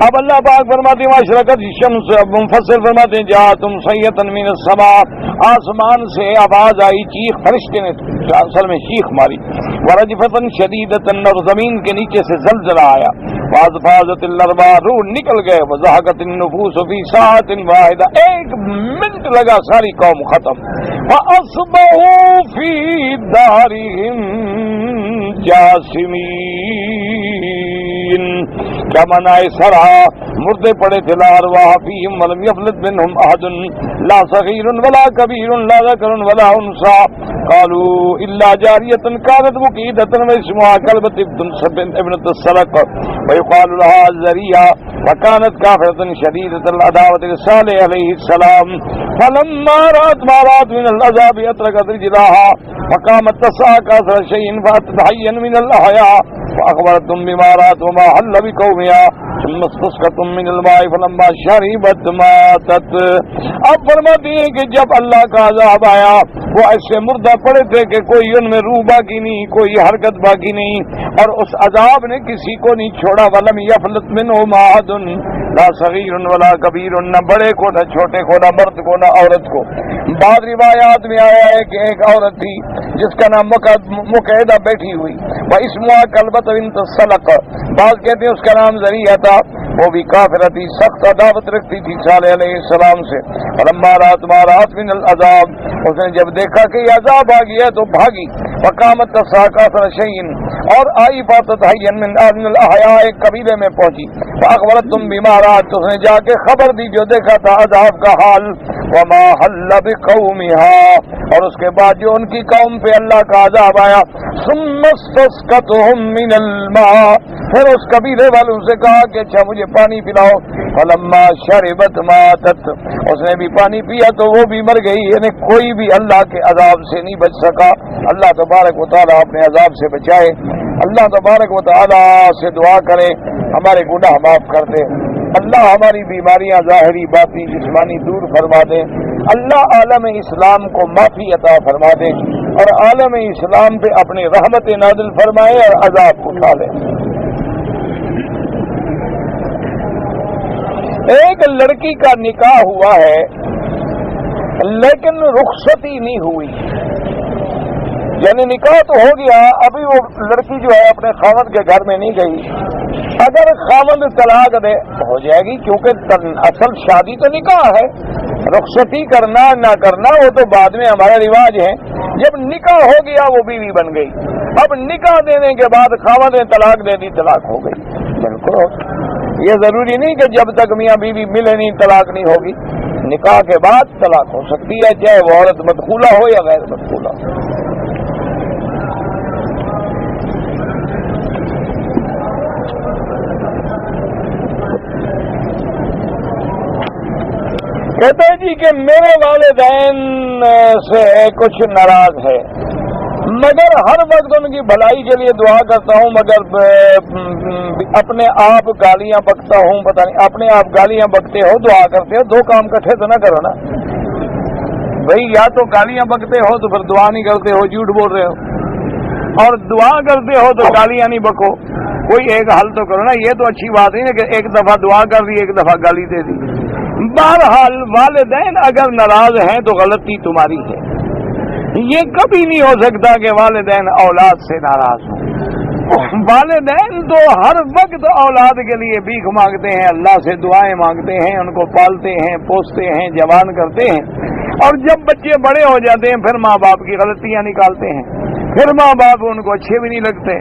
اب اللہ پاک فرماتے ہیں اشرقت الشمس، اب مفسر فرماتے ہیں جا تم سیتن من السماء، آسمان سے آواز آئی، چیخ، فرشتے نے اصل میں چیخ ماری، ورجفتن شدیدتن، اور زمین کے نیچے سے زلزلہ آیا، وازفازت الارواح، روح نکل گئے، وزہقت النفوس فی ساعت واحدہ، 1 منٹ لگا ساری قوم ختم، فاصبحوا فی دارہم جاثمین۔ کیا منائے سرا مردے پڑے تھے لا ارواح فیہم ولم یفلت منہم احد لا صغیر ولا کبیر لا ذکر ولا انثى قالوا الا جاریۃ كانت مقیدۃ واسمها کلبۃ ابنۃ السلق ويقال لها زریہ وكانت كافرة شديدة العداوة لصالح عليه السلام فلما رأت ما رأت من العذاب أطرقت رجلها فقامت تسعى كأثر شيء فتبين من الأحياء فأخبرتهم بما رأت وما حل بقومها ثم استسقتهم من الماء فلما شربت ماتت. اب فرماتی ہیں کہ جب اللہ کا عذاب آیا وہ ایسے مردہ پڑے تھے کہ کوئی ان میں روح باقی نہیں, کوئی حرکت باقی نہیں, اور اس عذاب نے کسی کو نہیں چھوڑا. ولم یفلت منہم احد لا صغیر ولا کبیر, نہ بڑے کو نہ چھوٹے کو نہ مرد کو نہ عورت کو. بعض روایات میں آیا ہے کہ ایک عورت تھی جس کا نام مقیدہ بیٹھی ہوئی, وہ اسمها کلبۃ بنت السلق, بعض کہتے ہیں اس کا نام زریہ تھا, وہ بھی کافرہ تھی, سخت عداوت رکھتی تھی صالح علیہ السلام سے. فلما رات ما رات من العذاب, اس نے جب دیکھا کہ یہ عذاب آ گیا تو بھاگی. وقامت تسعى كأثر شيء, اور آئی فتتحین من الاحیاء, ایک قبیلے میں پہنچی. فاخبرتهم بما رات, اس نے جا کے خبر دی جو دیکھا تھا عذاب کا حال. وما حل بقومها, اور اس کے بعد جو ان کی قوم پہ اللہ کا عذاب آیا. ثم استسقتهم من الماء, پھر اس قبیلے والوں سے کہا کہ اچھا مجھے پانی پلاؤ. فلما شربت ماتت, اس نے بھی پانی پیا تو وہ بھی مر گئی. یعنی کوئی بھی اللہ کے عذاب سے نہیں بچ سکا. اللہ تبارک و تعالیٰ اپنے عذاب سے بچائے. اللہ تبارک و تعالیٰ سے دعا کرے ہمارے گناہ معاف کر دے. اللہ ہماری بیماریاں ظاہری باطنی جسمانی دور فرما دے. اللہ عالم اسلام کو معافی عطا فرما دے اور عالم اسلام پہ اپنی رحمت نازل فرمائے اور عذاب اٹھا لے. ایک لڑکی کا نکاح ہوا ہے لیکن رخصتی نہیں ہوئی, یعنی نکاح تو ہو گیا, ابھی وہ لڑکی جو ہے اپنے خاوند کے گھر میں نہیں گئی. اگر خاوند طلاق دے ہو جائے گی, کیونکہ اصل شادی تو نکاح ہے. رخصتی کرنا نہ کرنا وہ تو بعد میں ہمارا رواج ہے. جب نکاح ہو گیا وہ بیوی بن گئی. اب نکاح دینے کے بعد خاوند نے طلاق دے دی, طلاق ہو گئی. بالکل یہ ضروری نہیں کہ جب تک میاں بیوی ملے نہیں طلاق نہیں ہوگی. نکاح کے بعد طلاق ہو سکتی ہے, چاہے وہ عورت مدخولہ ہو یا غیر مدخولہ ہو. کہتے ہیں جی کہ میرے والدین سے کچھ ناراض ہے, مگر ہر وقت ان کی بھلائی کے لیے دعا کرتا ہوں, مگر اپنے آپ گالیاں بکتا ہوں. پتہ نہیں اپنے آپ گالیاں بکتے ہو دعا کرتے ہو, دو کام کٹھے تو نہ کرو نا بھئی. یا تو گالیاں بکتے ہو تو پھر دعا نہیں کرتے ہو, جھوٹ بول رہے ہو, اور دعا کرتے ہو تو گالیاں نہیں بکو. کوئی ایک حل تو کرو نا. یہ تو اچھی بات نہیں ہے کہ ایک دفعہ دعا کر دی ایک دفعہ گالی دے دی. بہرحال والدین اگر ناراض ہیں تو غلطی تمہاری ہے. یہ کبھی نہیں ہو سکتا کہ والدین اولاد سے ناراض ہوں. والدین تو ہر وقت اولاد کے لیے بھیک مانگتے ہیں, اللہ سے دعائیں مانگتے ہیں, ان کو پالتے ہیں, پوستے ہیں, جوان کرتے ہیں, اور جب بچے بڑے ہو جاتے ہیں پھر ماں باپ کی غلطیاں نکالتے ہیں, پھر ماں باپ ان کو اچھے بھی نہیں لگتے.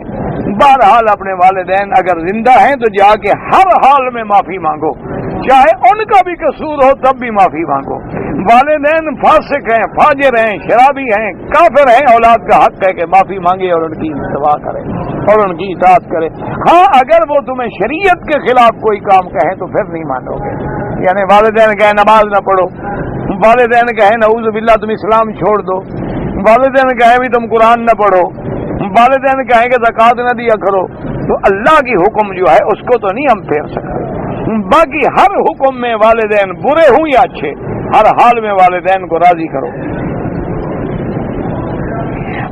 بہرحال اپنے والدین اگر زندہ ہیں تو جا کے ہر حال میں معافی مانگو, چاہے ان کا بھی قصور ہو تب بھی معافی مانگو. والدین فاسق ہیں, فاجر ہیں, شرابی ہیں, کافر ہیں, اولاد کا حق ہے کہ معافی مانگے اور ان کی اتباع کرے اور ان کی اطاعت کرے. ہاں اگر وہ تمہیں شریعت کے خلاف کوئی کام کہیں تو پھر نہیں مانو گے. یعنی والدین کہیں نماز نہ پڑھو, والدین کہیں نعوذ باللہ تم اسلام چھوڑ دو, والدین کہیں بھی تم قرآن نہ پڑھو, والدین کہیں کہ زکوٰۃ نہ دیا کرو, تو اللہ کی حکم جو ہے اس کو تو نہیں ہم پھیر سکتے. باقی ہر حکم میں والدین برے ہوں یا اچھے, ہر حال میں والدین کو راضی کرو.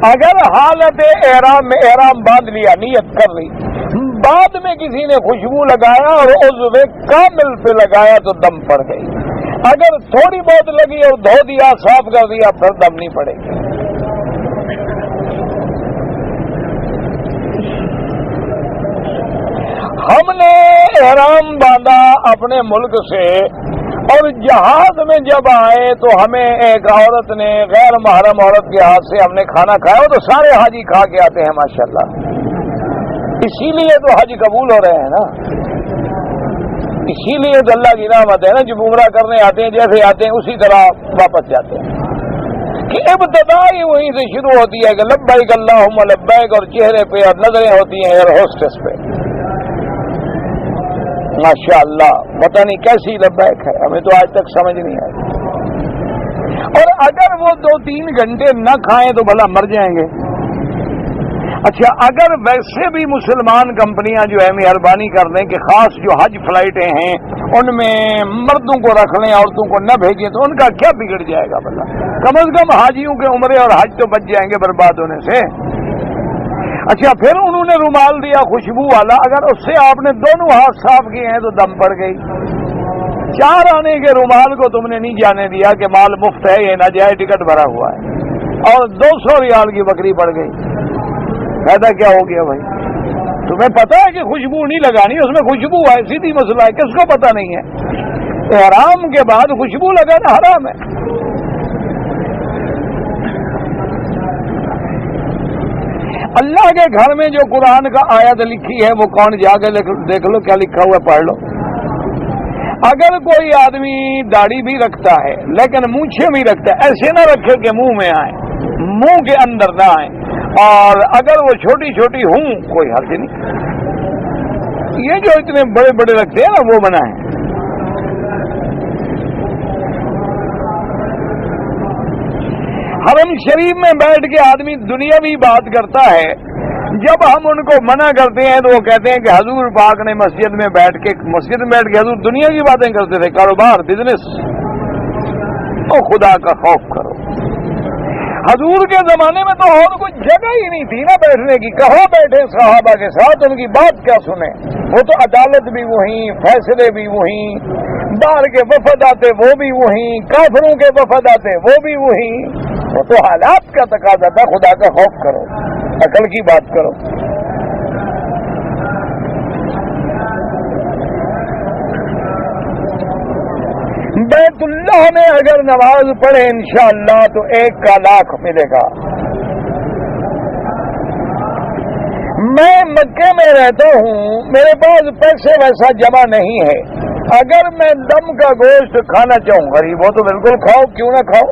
اگر حالت احرام میں احرام باندھ لیا, نیت کر لی, بعد میں کسی نے خوشبو لگایا اور عضو کامل پہ لگایا تو دم پڑ گئی. اگر تھوڑی بہت لگی اور دھو دیا صاف کر دیا پھر دم نہیں پڑے گی. ہم نے احرام باندھا اپنے ملک سے, اور جہاز میں جب آئے تو ہمیں ایک عورت نے, غیر محرم عورت کے ہاتھ سے ہم نے کھانا کھایا. تو سارے حاجی کھا کے آتے ہیں ماشاءاللہ, اسی لیے تو حج قبول ہو رہے ہیں نا. اسی لیے تو اللہ کی رحمت ہے نا، جو عمرہ کرنے آتے ہیں جیسے آتے ہیں اسی طرح واپس جاتے ہیں، کہ ابتدا ہی وہیں سے شروع ہوتی ہے کہ لبیک اللہم لبیک، اور چہرے پہ اور نظریں ہوتی ہیں ایئر ہوسٹس پہ. ماشاء اللہ پتہ نہیں کیسی لبیک ہے، ہمیں تو آج تک سمجھ نہیں آئی. اور اگر وہ 2-3 گھنٹے نہ کھائیں تو بھلا مر جائیں گے. اچھا اگر ویسے بھی مسلمان کمپنیاں جو ہے مہربانی کر دیں کہ خاص جو حج فلائٹیں ہیں ان میں مردوں کو رکھ لیں عورتوں کو نہ بھیجیں، تو ان کا کیا بگڑ جائے گا بھلا؟ کم از کم حاجیوں کے عمرے اور حج تو بچ جائیں گے برباد ہونے سے. اچھا پھر انہوں نے رومال دیا خوشبو والا، اگر اس سے آپ نے دونوں ہاتھ صاف کیے ہیں تو دم پڑ گئی. 4 آنے کے رومال کو تم نے نہیں جانے دیا کہ مال مفت ہے، یہ نہ جائے ٹکٹ بھرا ہوا ہے، اور 200 ریال کی بکری پڑ گئی. فائدہ کیا ہو گیا بھائی؟ تمہیں پتا ہے کہ خوشبو نہیں لگانی، اس میں خوشبو ہے، سیدھی مسئلہ ہے، کس کو پتا نہیں ہے؟ حرام کے بعد خوشبو لگانا حرام ہے. اللہ کے گھر میں جو قرآن کا آیت لکھی ہے وہ کون؟ جا کے دیکھ لو کیا لکھا ہوا ہے، پڑھ لو. اگر کوئی آدمی داڑھی بھی رکھتا ہے لیکن مونچھیں بھی رکھتا ہے، ایسے نہ رکھے کہ منہ میں آئے، منہ کے اندر نہ آئے، اور اگر وہ چھوٹی چھوٹی ہوں کوئی حرج نہیں. یہ جو اتنے بڑے بڑے رکھتے ہیں نا وہ منع ہے. حرم شریف میں بیٹھ کے آدمی دنیاوی بات کرتا ہے، جب ہم ان کو منع کرتے ہیں تو وہ کہتے ہیں کہ حضور پاک نے مسجد میں بیٹھ کے حضور دنیا کی باتیں کرتے تھے، کاروبار بزنس. او خدا کا خوف کرو. حضور کے زمانے میں تو اور کوئی جگہ ہی نہیں تھی نا بیٹھنے کی، کہاں بیٹھے صحابہ کے ساتھ، ان کی بات کیا سنیں؟ وہ تو عدالت بھی وہیں، فیصلے بھی وہیں، باہر کے وفد آتے وہ بھی وہیں، کافروں کے وفد آتے وہ بھی وہیں. وہ تو حالات کا تقاضا تھا. خدا کا خوف کرو، عقل کی بات کرو. بیت اللہ میں اگر نماز پڑھے انشاءاللہ تو 1 کا لاکھ ملے گا. میں مکے میں رہتا ہوں، میرے پاس پیسے ویسا جمع نہیں ہے. اگر میں دم کا گوشت کھانا چاہوں، غریب ہو تو بالکل کھاؤ، کیوں نہ کھاؤ.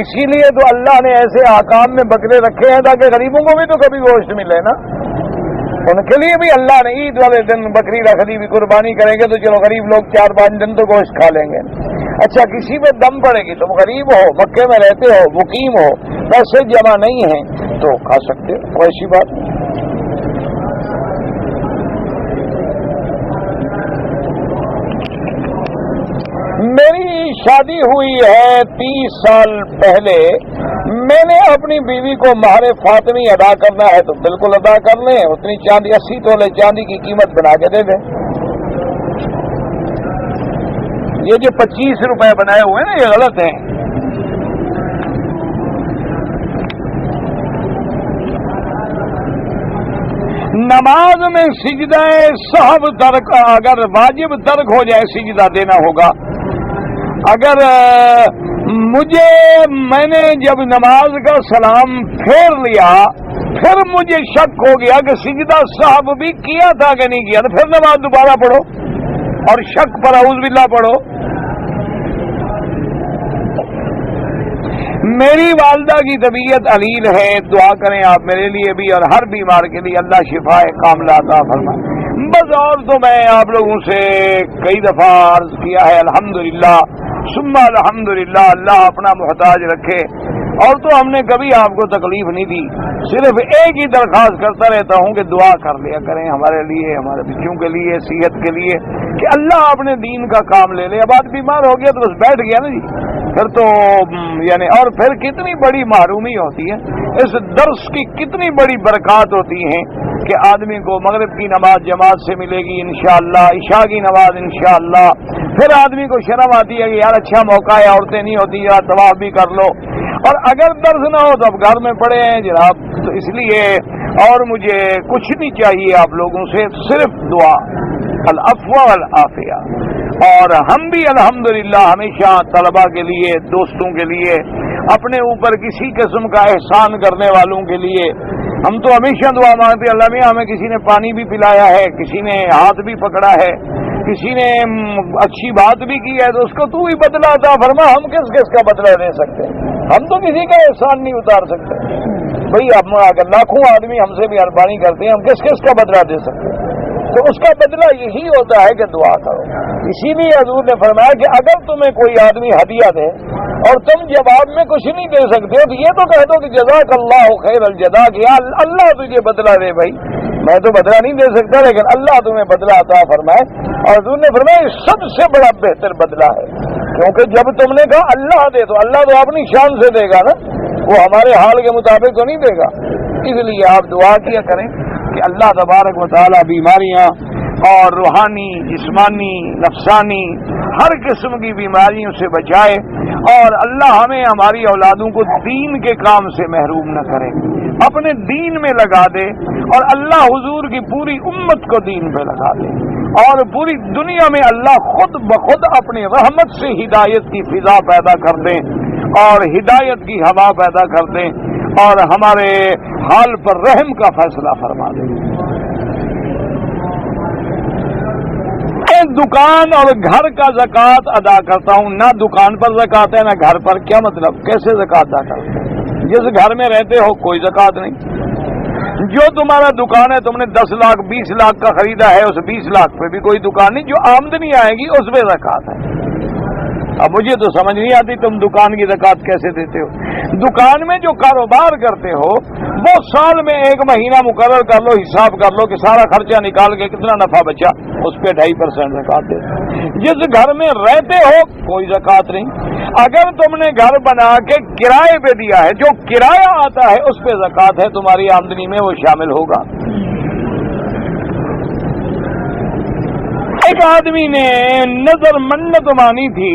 اسی لیے تو اللہ نے ایسے احکام میں بکرے رکھے ہیں تاکہ غریبوں کو بھی تو کبھی گوشت ملے نا. ان کے لیے بھی اللہ نے عید والے دن بکری رکھ دی، بھی قربانی کریں گے تو چلو غریب لوگ 4-5 دن تو گوشت کھا لیں گے. اچھا کسی پہ دم پڑے گی، تم غریب ہو، مکے میں رہتے ہو، مقیم ہو، پیسے جمع نہیں ہیں تو کھا سکتے ہو، کوئی ایسی بات نہیں. میری شادی ہوئی ہے 30 سال پہلے. میں نے اپنی بیوی کو مہر فاطمی ادا کرنا ہے تو بالکل ادا کر لیں. اتنی چاندی 80 تولے چاندی کی قیمت بنا کے دے دیں. یہ جو 25 روپے بنائے ہوئے ہیں نا یہ غلط ہیں. نماز میں سجدہ سہو ترک، اگر واجب ترک ہو جائے سجدہ دینا ہوگا. اگر میں نے جب نماز کا سلام پھیر لیا پھر مجھے شک ہو گیا کہ سجدہ صاحب بھی کیا تھا کہ نہیں کیا، تو پھر نماز دوبارہ پڑھو اور شک پر اعوذ باللہ پڑھو. میری والدہ کی طبیعت علیل ہے، دعا کریں آپ میرے لیے بھی اور ہر بیمار کے لیے اللہ شفا کاملہ عطا فرمائے. بس اور تو میں آپ لوگوں سے کئی دفعہ عرض کیا ہے الحمدللہ ثم الحمدللہ، اللہ اپنا محتاج رکھے. اور تو ہم نے کبھی آپ کو تکلیف نہیں دی، صرف ایک ہی درخواست کرتا رہتا ہوں کہ دعا کر لیا کریں ہمارے لیے، ہمارے بچوں کے لیے، صحت کے لیے، کہ اللہ اپنے دین کا کام لے لے. اب آدمی بیمار ہو گیا تو بس بیٹھ گیا نا جی، پھر تو یعنی اور پھر کتنی بڑی محرومی ہوتی ہے. اس درس کی کتنی بڑی برکات ہوتی ہیں کہ آدمی کو مغرب کی نماز جماعت سے ملے گی انشاءاللہ، عشاء کی نماز انشاءاللہ. پھر آدمی کو شرم آتی ہے کہ یار اچھا موقع ہے، عورتیں نہیں ہوتی، یار طواف بھی کر لو. اور اگر درس نہ ہو تو اب گھر میں پڑے ہیں جناب. تو اس لیے اور مجھے کچھ نہیں چاہیے آپ لوگوں سے، صرف دعا، العفو والعافیہ. اور ہم بھی الحمدللہ ہمیشہ طلباء کے لیے، دوستوں کے لیے، اپنے اوپر کسی قسم کا احسان کرنے والوں کے لیے ہم تو ہمیشہ دعا مانگتے. اللہ میاں ہمیں کسی نے پانی بھی پلایا ہے، کسی نے ہاتھ بھی پکڑا ہے، کسی نے اچھی بات بھی کی ہے تو اس کو تو ہی بدلہ عطا فرما. ہم کس کس کا بدلہ دے سکتے ہیں؟ ہم تو کسی کا احسان نہیں اتار سکتے بھئی. اب اگر لاکھوں آدمی ہم سے مہربانی کرتے ہیں، ہم کس کس کا بدلہ دے سکتے ہیں؟ تو اس کا بدلہ یہی ہوتا ہے کہ دعا کرو. اسی لیے حضور نے فرمایا کہ اگر تمہیں کوئی آدمی ہدیہ دے اور تم جواب میں کچھ نہیں دے سکتے ہو تو یہ تو کہہ دو کہ جزاک اللہ خیر الجزا، کہ اللہ تجھے بدلہ دے. بھائی میں تو بدلہ نہیں دے سکتا لیکن اللہ تمہیں بدلہ عطا فرمائے. اور حضور نے فرمایا یہ سب سے بڑا بہتر بدلہ ہے، کیونکہ جب تم نے کہا اللہ دے تو اللہ تو اپنی شان سے دے گا نا، وہ ہمارے حال کے مطابق تو نہیں دے گا. اس لیے آپ دعا کیا کریں کہ اللہ تبارک و تعالی بیماریاں اور روحانی، جسمانی، نفسانی ہر قسم کی بیماریوں سے بچائے، اور اللہ ہمیں ہماری اولادوں کو دین کے کام سے محروم نہ کرے، اپنے دین میں لگا دے، اور اللہ حضور کی پوری امت کو دین پہ لگا دے، اور پوری دنیا میں اللہ خود بخود اپنی رحمت سے ہدایت کی فضا پیدا کر دیں اور ہدایت کی ہوا پیدا کر دیں اور ہمارے حال پر رحم کا فیصلہ فرما دیں. میں دکان اور گھر کا زکوٰۃ ادا کرتا ہوں، نہ دکان پر زکوٰۃ ہے نہ گھر پر. کیا مطلب؟ کیسے زکوٰۃ ادا کرتے ہیں؟ جس گھر میں رہتے ہو کوئی زکوٰۃ نہیں. جو تمہارا دکان ہے تم نے 10 لاکھ 20 لاکھ کا خریدا ہے، اس 20 لاکھ پہ بھی کوئی دکان نہیں. جو آمدنی آئے گی اس پہ زکوٰۃ ہے. اب مجھے تو سمجھ نہیں آتی تم دکان کی زکوٰۃ کیسے دیتے ہو. دکان میں جو کاروبار کرتے ہو وہ سال میں 1 مہینہ مقرر کر لو، حساب کر لو کہ سارا خرچہ نکال کے کتنا نفع بچا، اس پہ 2.5% زکوٰۃ دے. جس گھر میں رہتے ہو کوئی زکوٰۃ نہیں. اگر تم نے گھر بنا کے کرائے پہ دیا ہے، جو کرایہ آتا ہے اس پہ زکوٰۃ ہے، تمہاری آمدنی میں وہ شامل ہوگا. ایک آدمی نے نظر منت مانی تھی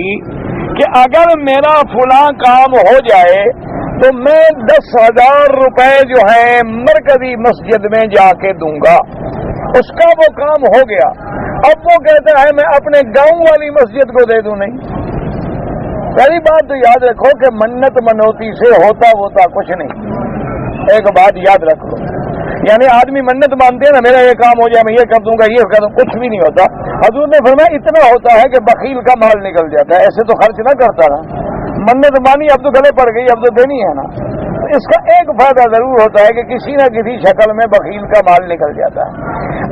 کہ اگر میرا فلاں کام ہو جائے تو میں 10,000 روپے جو ہیں مرکزی مسجد میں جا کے دوں گا. اس کا وہ کام ہو گیا. اب وہ کہتا ہے میں اپنے گاؤں والی مسجد کو دے دوں. نہیں. پہلی بات تو یاد رکھو کہ منت منوتی سے ہوتا کچھ نہیں. ایک بات یاد رکھو، یعنی آدمی منت مانتے ہیں نا، میرا یہ کام ہو جائے میں یہ کر دوں گا، یہ کر دوں، کچھ بھی نہیں ہوتا. حضور نے فرمایا اتنا ہوتا ہے کہ بخیل کا مال نکل جاتا ہے. ایسے تو خرچ نہ کرتا نا، منت مانی اب تو گلے پڑ گئی، اب تو دینی ہے نا. اس کا ایک فائدہ ضرور ہوتا ہے کہ کسی نہ کسی شکل میں بخیل کا مال نکل جاتا ہے.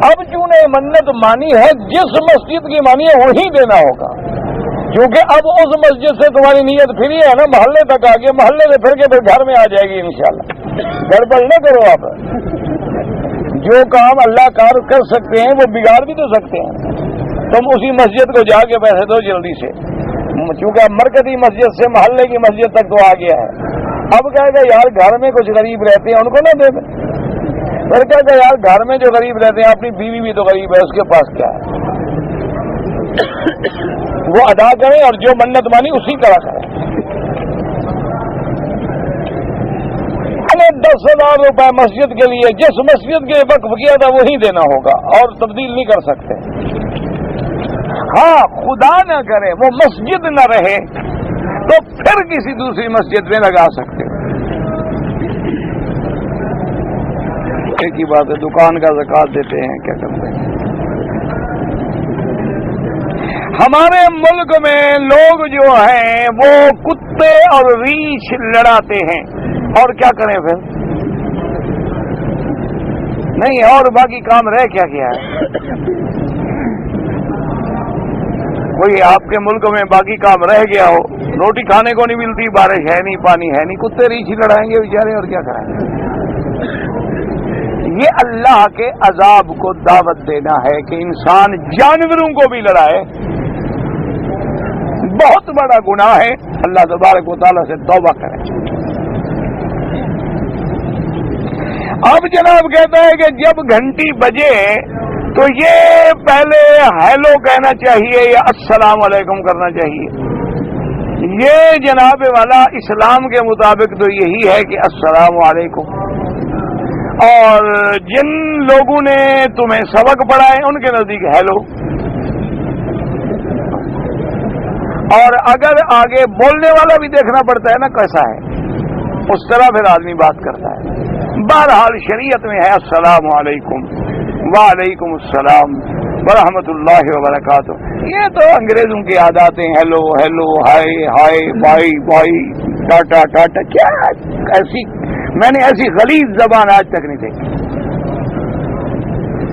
اب چوں نے منت مانی ہے، جس مسجد کی مانی ہے وہی دینا ہوگا، کیونکہ اب اس مسجد سے تمہاری نیت پھری ہے نا، محلے تک آ گیا، محلے سے پھر کے پھر گھر میں آ جائے گی انشاءاللہ. گڑبڑ نہ کرو. آپ جو کام اللہ کار کر سکتے ہیں وہ بگاڑ بھی تو سکتے ہیں. تم اسی مسجد کو جا کے پیسے دو جلدی سے، چونکہ مرکزی مسجد سے محلے کی مسجد تک تو آ گیا ہے. اب کہے گا یار گھر میں کچھ غریب رہتے ہیں ان کو نہ دے دیں. پھر کہے گا یار گھر میں جو غریب رہتے ہیں اپنی بیوی بھی تو غریب ہے، اس کے پاس کیا ہے، وہ ادا کریں اور جو منت مانی اسی طرح کریں. 10,000 روپے مسجد کے لیے جس مسجد کے وقف کیا تھا وہی دینا ہوگا اور تبدیل نہیں کر سکتے. ہاں خدا نہ کرے وہ مسجد نہ رہے تو پھر کسی دوسری مسجد میں لگا سکتے. ایک ہی بات ہے، دکان کا زکوٰۃ دیتے ہیں، کیا کرتے ہیں. ہمارے ملک میں لوگ جو ہیں وہ کتے اور ریچھ لڑاتے ہیں، اور کیا کریں پھر؟ نہیں اور باقی کام رہ کیا گیا ہے؟ کوئی آپ کے ملک میں باقی کام رہ گیا ہو؟ روٹی کھانے کو نہیں ملتی، بارش ہے نہیں، پانی ہے نہیں، کتے ریچھ لڑائیں گے بیچارے، اور کیا کریں گے؟ یہ اللہ کے عذاب کو دعوت دینا ہے کہ انسان جانوروں کو بھی لڑائے. بہت بڑا گناہ ہے. اللہ تبارک و تعالیٰ سے توبہ کریں. اب جناب کہتا ہے کہ جب گھنٹی بجے تو یہ پہلے ہیلو کہنا چاہیے یا السلام علیکم کرنا چاہیے. یہ جناب والا اسلام کے مطابق تو یہی ہے کہ السلام علیکم. اور جن لوگوں نے تمہیں سبق پڑھائے ان کے نزدیک ہیلو. اور اگر آگے بولنے والا بھی دیکھنا پڑتا ہے نا کیسا ہے، اس طرح پھر آدمی بات کرتا ہے. بہرحال شریعت میں ہے السلام علیکم، وعلیکم السلام، ورحمۃ اللہ وبرکاتہ. یہ تو انگریزوں کی عادات ہیں، hello hello, hi hi, by by, Tata Tata. کیا ایسی، میں نے ایسی غلیظ زبان آج تک نہیں دیکھی.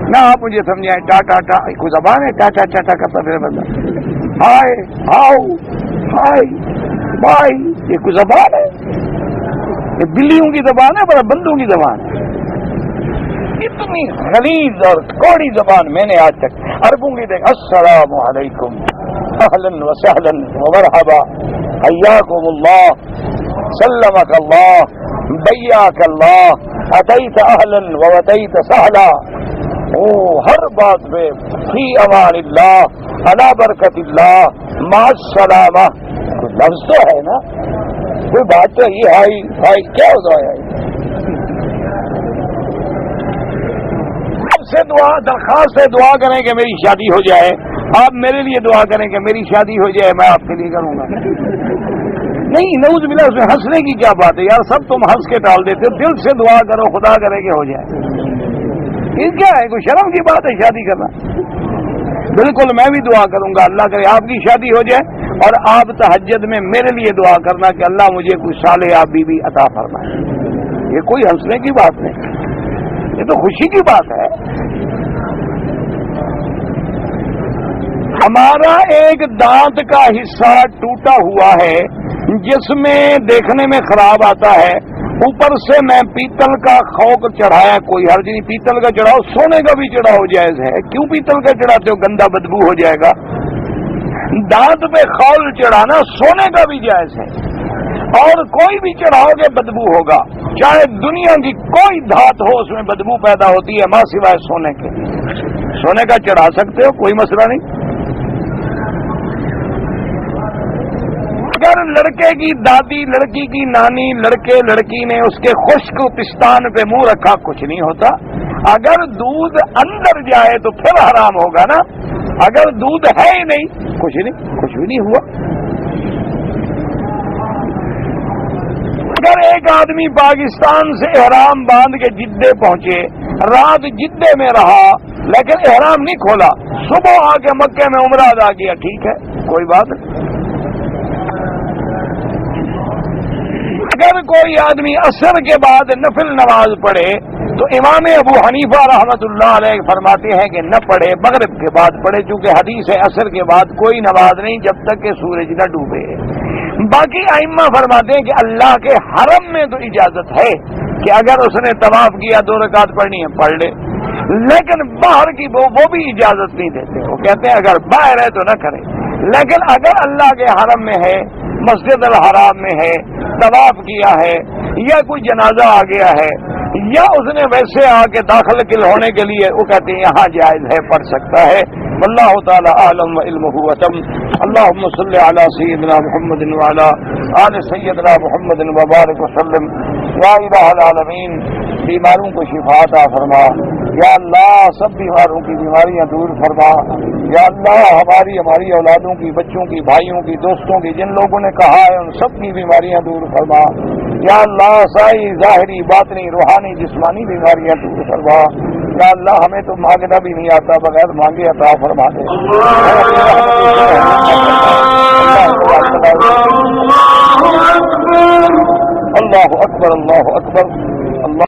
نہ آپ مجھے سمجھائیں ٹاٹا ٹا کوئی زبان ہے؟ ٹاٹا ٹاٹا کرتا پھر بندہ. ہائے ہاؤ، ہائے بائی، یہ کوئی زبان ہے؟ یہ بلیوں کی زبان ہے، بڑا بندوں کی زبان ہے. اتنی غلیظ اور کوڑی زبان میں نے آج تک. عربوں کی دیکھ، السلام علیکم، اہلا وسہلا ومرحبا، حیاکم اللہ، سلمک اللہ، بیاک اللہ، اتیت اہلا واتیت سہلا. ہر بات میں فی امان اللہ، علی برکت اللہ، مع السلامہ. کوئی لفظ تو ہے نا، کوئی بات تو یہ ہائی ہائی کیا ہوتا ہے؟ سے دعا درخواست ہے، دعا کریں کہ میری شادی ہو جائے. آپ میرے لیے دعا کریں کہ میری شادی ہو جائے، میں آپ کے لیے کروں گا. نہیں، نعوذ باللہ، اس میں ہنسنے کی کیا بات ہے یار؟ سب تم ہنس کے ٹال دیتے ہو. دل سے دعا کرو، خدا کرے کہ ہو جائے. یہ کیا ہے؟ کوئی شرم کی بات ہے شادی کرنا؟ بالکل میں بھی دعا کروں گا، اللہ کرے آپ کی شادی ہو جائے. اور آپ تہجد میں میرے لیے دعا کرنا کہ اللہ مجھے کوئی صالح بیوی عطا فرمائے. یہ کوئی ہنسنے کی بات نہیں، یہ تو خوشی کی بات ہے. ہمارا ایک دانت کا حصہ ٹوٹا ہوا ہے جس میں دیکھنے میں خراب آتا ہے. اوپر سے میں پیتل کا خوک چڑھایا، کوئی حرج نہیں، پیتل کا چڑھاؤ، سونے کا بھی چڑھاؤ جائز ہے. کیوں پیتل کا چڑھاتے ہو؟ گندا بدبو ہو جائے گا. دانت پہ خول چڑھانا سونے کا بھی جائز ہے، اور کوئی بھی چڑھاؤ گے بدبو ہوگا. چاہے دنیا کی کوئی دھات ہو اس میں بدبو پیدا ہوتی ہے، ماں سوائے سونے کے. سونے کا چڑھا سکتے ہو، کوئی مسئلہ نہیں. اگر لڑکے کی دادی، لڑکی کی نانی، لڑکے لڑکی نے اس کے خشک پستان پہ منہ رکھا، کچھ نہیں ہوتا. اگر دودھ اندر جائے تو پھر حرام ہوگا نا. اگر دودھ ہے ہی نہیں، کچھ نہیں، کچھ بھی نہیں ہوا. اگر ایک آدمی پاکستان سے احرام باندھ کے جدے پہنچے، رات جدے میں رہا لیکن احرام نہیں کھولا، صبح آ کے مکے میں عمرہ ادا کیا، ٹھیک ہے، کوئی بات نہیں. اگر کوئی آدمی عصر کے بعد نفل نماز پڑھے تو امام ابو حنیفہ رحمۃ اللہ علیہ فرماتے ہیں کہ نہ پڑھے، مغرب کے بعد پڑھے، چونکہ حدیث ہے عصر کے بعد کوئی نماز نہیں جب تک کہ سورج نہ ڈوبے. باقی ائمہ فرماتے ہیں کہ اللہ کے حرم میں تو اجازت ہے کہ اگر اس نے طواف کیا 2 رکعت پڑھنی ہے پڑھ لے، لیکن باہر کی وہ بھی اجازت نہیں دیتے. وہ کہتے ہیں اگر باہر ہے تو نہ کرے. لیکن اگر اللہ کے حرم میں ہے، مسجد الحرام میں ہے، طواف کیا ہے، یا کوئی جنازہ آ گیا ہے، یا اس نے ویسے آ کے داخل ہونے کے لیے، وہ کہتے ہیں یہاں جائز ہے، پڑھ سکتا ہے. واللہ تعالی عالم وعلمہ اتم. اللہم صلی علی سیدنا محمد وعلی آل سیدنا محمد وبارک وسلم. یا الہ العالمین، بیماروں کو شفا عطا فرما. یا اللہ سب بیماروں کی بیماریاں دور فرما. یا اللہ ہماری اولادوں کی، بچوں کی، بھائیوں کی، دوستوں کی، جن لوگوں نے کہا ہے ان سب کی بیماریاں دور فرما. یا اللہ ساری ظاہری، باطنی، روحانی، جسمانی بیماریاں دور فرما. یا اللہ ہمیں تو مانگنا بھی نہیں آتا، بغیر مانگے عطا فرما دے. اللہ اکبر، اللہ اکبر، اللہ